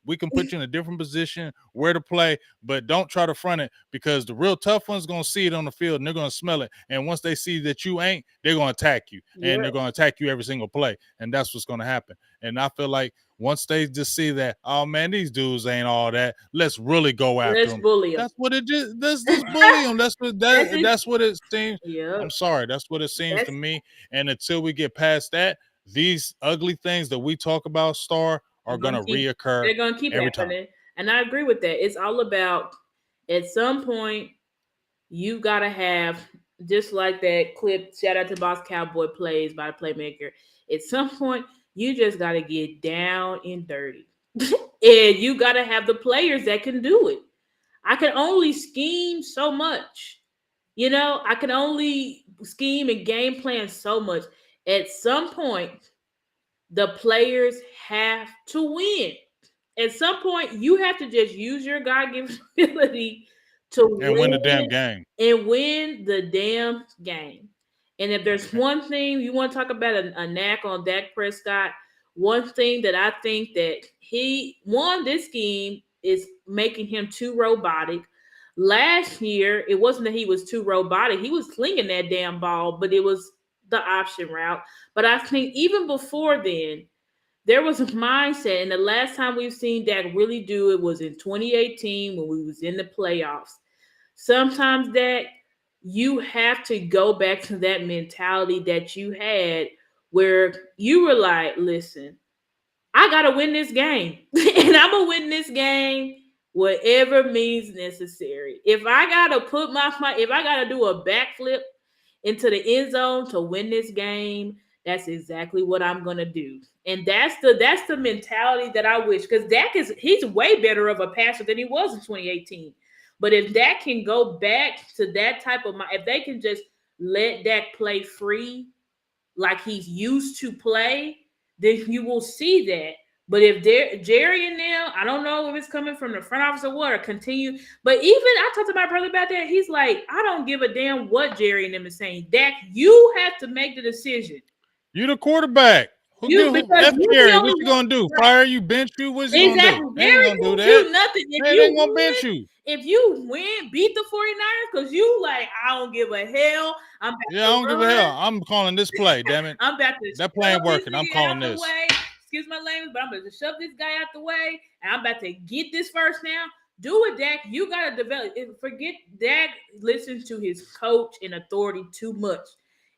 We can put you in a different position, where to play, but don't try to front it because the real tough ones gonna see it on the field and they're gonna smell it. And once they see that you ain't, they're gonna attack you, and Yeah. they're gonna attack you every single play, and that's what's gonna happen. And I feel like once they just see that, oh man, these dudes ain't all that. Let's really go after Let's them. bully them. That's what it just. That's just bully them. That's what That's that. it. That's what it seems. Yep. I'm sorry. That's what it seems to That's me. And until we get past that, these ugly things that we talk about, Star, are gonna gonna keep. reoccur They're gonna keep every time. happening, and I agree with that. It's all about at some point you gotta have just like that clip. Shout out to Boss Cowboy plays by the playmaker. At some point, you just gotta get down and dirty. And you got to have the players that can do it. I can only scheme so much. I can only scheme and game plan so much. At some point, the players have to win. At some point, you have to just use your God given ability to and win the damn win game. and win the damn game. And if there's one thing you want to talk about a knack on Dak Prescott, one thing that I think that this scheme is making him too robotic. Last year, it wasn't that he was too robotic. He was slinging that damn ball, but it was the option route. But I think even before then, there was a mindset, and the last time we've seen Dak really do it was in 2018 when we was in the playoffs. Sometimes that you have to go back to that mentality that you had where you were like, listen, I gotta win this game. And I'm gonna win this game whatever means necessary. If I gotta if I gotta do a backflip into the end zone to win this game, that's exactly what I'm gonna do. And that's the mentality that I wish, because he's way better of a passer than he was in 2018. But if Dak can go back to that type of if they can just let Dak play free like he's used to play, then you will see that. But if Jerry and them, I don't know if it's coming from the front office or what, or continue. But even I talked to my brother about that. He's like, I don't give a damn what Jerry and them is saying. Dak, you have to make the decision. You the quarterback. Because F you're the Jerry? What only you one. gonna do? Right. Fire you? Bench you? What's he gonna do? Exactly. They ain't Jerry gonna do won't that. do nothing. If They ain't gonna bench you. if you win, beat the 49ers, because you like, I don't give a hell. I'm about Yeah, I to don't give a run. hell. I'm calling this play. Damn it, I'm about to that play shove ain't this working. I'm nigga calling out the this. way. Excuse my language, but I'm about to shove this guy out the way, and I'm about to get this first down. Do it, Dak. You gotta develop. Forget Dak. Listen to his coach and authority too much,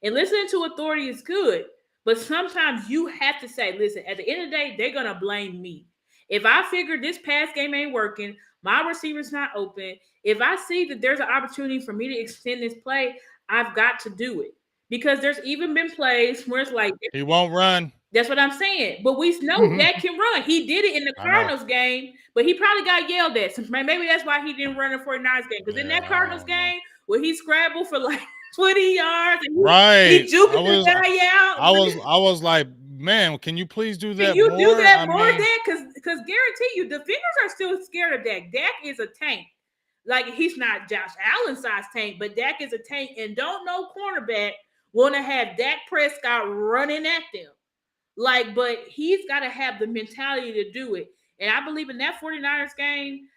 and listening to authority is good, but sometimes you have to say, listen. At the end of the day, they're gonna blame me. If I figure this pass game ain't working, my receiver's not open. If I see that there's an opportunity for me to extend this play, I've got to do it. Because there's even been plays where it's like, He won't run. that's what I'm saying. But we know Dak can run. He did it in the I know. Cardinals game, but he probably got yelled at. So maybe that's why he didn't run the 49ers game. Because in that Yeah, I Cardinals don't know. game, where he scrambled for like 20 yards and he Right. juked the guy out. I was like, man, can you please do Can that you do more? that I more, mean, Dak? Because guarantee you, defenders are still scared of Dak. Dak is a tank. Like, he's not Josh Allen size tank, but Dak is a tank. And don't no cornerback want to have Dak Prescott running at them. Like, but he's got to have the mentality to do it. And I believe in that 49ers game,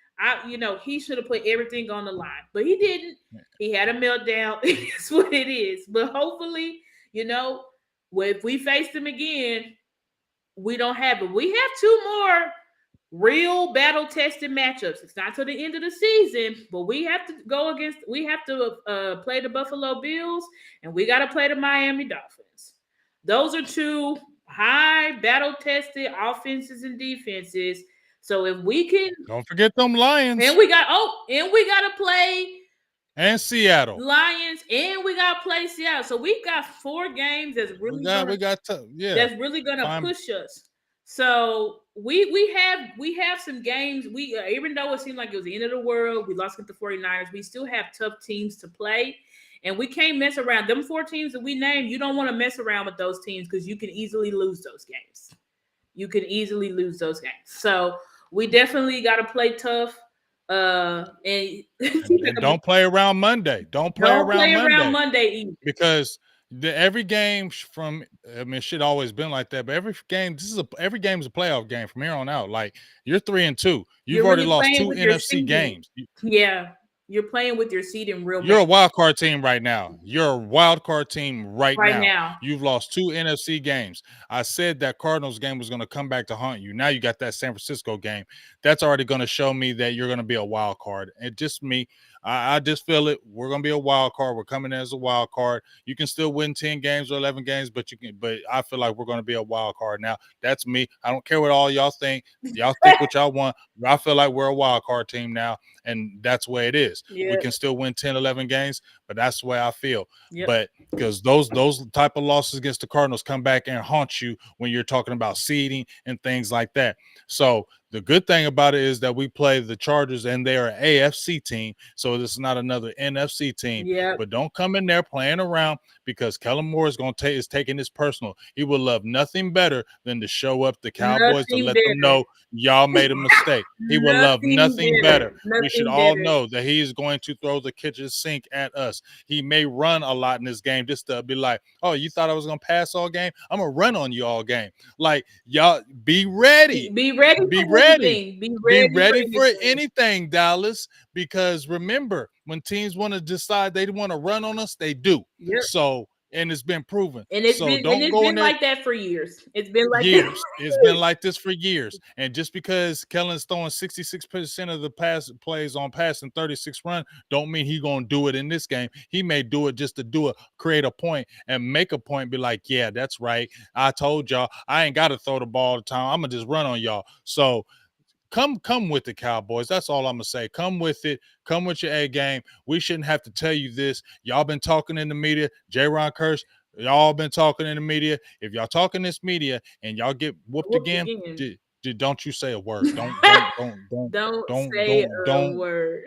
he should have put everything on the line. But he didn't. He had a meltdown. It's what it is. But hopefully, if we face them again, we don't have it. We have two more real battle tested matchups. It's not till the end of the season, but we have to play the Buffalo Bills, and we got to play the Miami Dolphins. Those are two high battle tested offenses and defenses. So if we can, don't forget them Lions and we got to play and Seattle. Lions, and we got to play Seattle. So we've got 4 games that's really that's really gonna push us. So we have some games. We even though it seemed like it was the end of the world, we lost against the 49ers. We still have tough teams to play, and we can't mess around. Them 4 teams that we named, you don't want to mess around with those teams because you can easily lose those games. So we definitely got to play tough. And don't play around Monday. Don't play around Monday either. Because every game from, I mean, shit always been like that. But every game is a playoff game from here on out. Like, you're 3-2. You've already lost 2 NFC games. Yeah, you're playing with your seed in real. You're a wild card team right now. You're a wild card team right now. You've lost 2 NFC games. I said that Cardinals game was going to come back to haunt you. Now you got that San Francisco game. That's already going to show me that you're going to be a wild card. And just me, I just feel it. We're going to be a wild card. We're coming in as a wild card. You can still win 10 games or 11 games, but I feel like we're going to be a wild card. Now, that's me. I don't care what all y'all think. Y'all think what y'all want. But I feel like we're a wild card team now, and that's the way it is. Yeah. We can still win 10, 11 games, but that's the way I feel. Yep. But because those type of losses against the Cardinals come back and haunt you when you're talking about seeding and things like that. So The good thing about it is that we play the Chargers and they are an AFC team, so this is not another NFC team. Yep. But don't come in there playing around because Kellen Moore is taking this personal. He would love nothing better than to show up the Cowboys to Nothing let them better. know y'all made a mistake. He would love Nothing nothing better. better. We should Nothing all better. know that he is going to throw the kitchen sink at us. He may run a lot in this game just to be like, oh, you thought I was going to pass all game? I'm going to run on you all game. Like, y'all be ready. Be ready Be for ready. anything. Be Be ready for ready for anything. anything, Dallas, because remember, when teams want to decide they want to run on us, they do. Yep. So, and it's been proven. And So don't it's go in been there like that for years. It's been like that years. for It's been years. like this for years. And just because Kellen's throwing 66% of the pass plays on pass and 36 run, don't mean he gonna do it in this game. He may do it just to do it, create a point and make a point, be like, yeah, that's right. I told y'all I ain't gotta throw the ball all the time. I'm gonna just run on y'all. So come with the Cowboys. That's all I'm gonna say. Come with it. Come with your A game. We shouldn't have to tell you this. Y'all been talking in the media. J. Ron Kirsch, y'all been talking in the media. If y'all talking this media and y'all get whooped Whooped again, again. don't you say a word. Don't Don't don't say don't a don't word.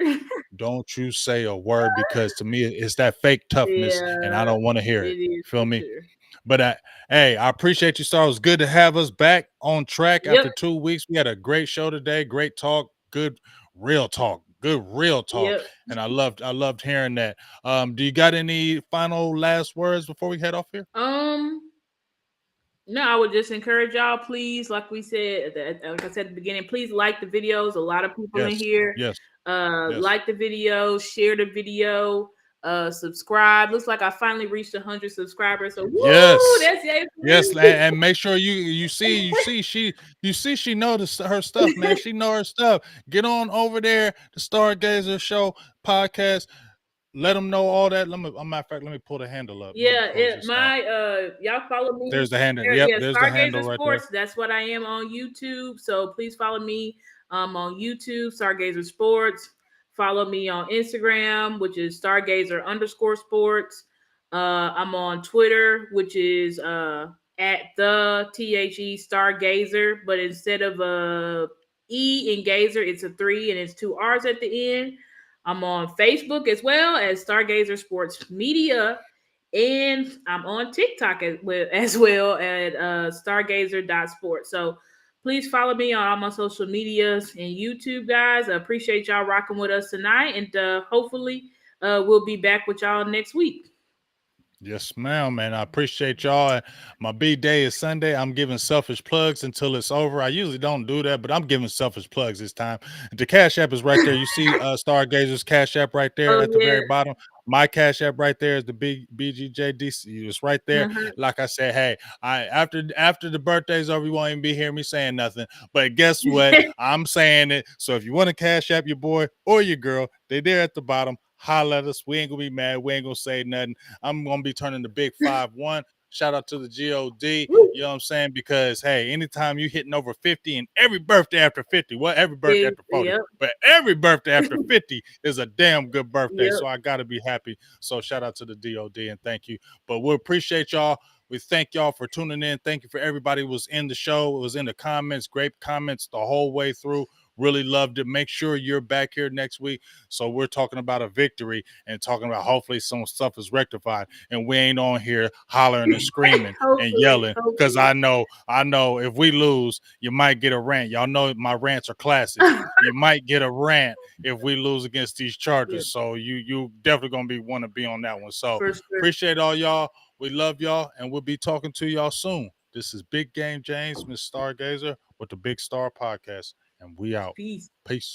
don't you say a word because to me it's that fake toughness and I Yeah, don't want to hear it it. is Feel for me? sure. But hey, I appreciate you, Star. It was good to have us back on track Yep. after 2 weeks. We had a great show today. Great talk. Good real talk. Good real talk. Yep. And I loved hearing that. Do you got any final last words before we head off here? Um, no, I would just encourage y'all, please, like we said, like I said at the beginning, please like the videos. A lot of people in Yes. here, Yes. Yes. like the video, share the video, subscribe. Looks like I finally reached 100 subscribers. So woo, Yes. that's yay for Yes, me. and make sure you see she know her stuff, man. She know her stuff. Get on over there, the Stargazer Show podcast. Let them know all that. Matter of fact, let me pull the handle up. Let me Yeah, close this out. y'all follow me. There's the handle. There, Yep, yeah, there's the handle Stargazer right there. Sports. That's what I am on YouTube. So please follow me on YouTube, Stargazer Sports. Follow me on Instagram, which is Stargazer_sports. I'm on Twitter, which is at the Stargazer, but instead of a E in Gazer, it's a 3 and it's 2 R's at the end. I'm on Facebook as well as Stargazer Sports Media, and I'm on TikTok as well at stargazer.sports. So please follow me on all my social medias and YouTube, guys. I appreciate y'all rocking with us tonight, and hopefully we'll be back with y'all next week. Yes, ma'am, man. I appreciate y'all. My B day is Sunday. I'm giving selfish plugs until it's over. I usually don't do that, but I'm giving selfish plugs this time. The Cash App is right there. You see Stargazer's Cash App right there Oh at the yeah. very bottom. My Cash App right there is the big BGJ DC. It's right there. Uh-huh. Like I said, hey, I after the birthday's over, you won't even be hearing me saying nothing. But guess what? I'm saying it. So if you want to Cash App your boy or your girl, they there at the bottom. Holler at us. We ain't gonna be mad. We ain't gonna say nothing. I'm gonna be turning the big 5-1. Shout out to the God. Woo. You know what I'm saying? Because hey, anytime you hitting over 50 and every birthday after 50, well, every birthday after 40, Yep. but every birthday after 50 is a damn good birthday. Yep. So I gotta be happy. So shout out to the God and thank you. But we appreciate y'all. We thank y'all for tuning in. Thank you for everybody who was in the show. It was in the comments, great comments the whole way through. Really loved it. Make sure you're back here next week. So we're talking about a victory and talking about hopefully some stuff is rectified and we ain't on here hollering and screaming and Hopefully, yelling because hopefully. I know if we lose, you might get a rant. Y'all know my rants are classics. You might get a rant if we lose against these Yeah, Chargers. So you definitely gonna want to be on that one. So for sure. appreciate all y'all. We love y'all and we'll be talking to y'all soon. This is Big Game James, Miss Stargazer with the Big Star Podcast, and we out. Peace. Peace.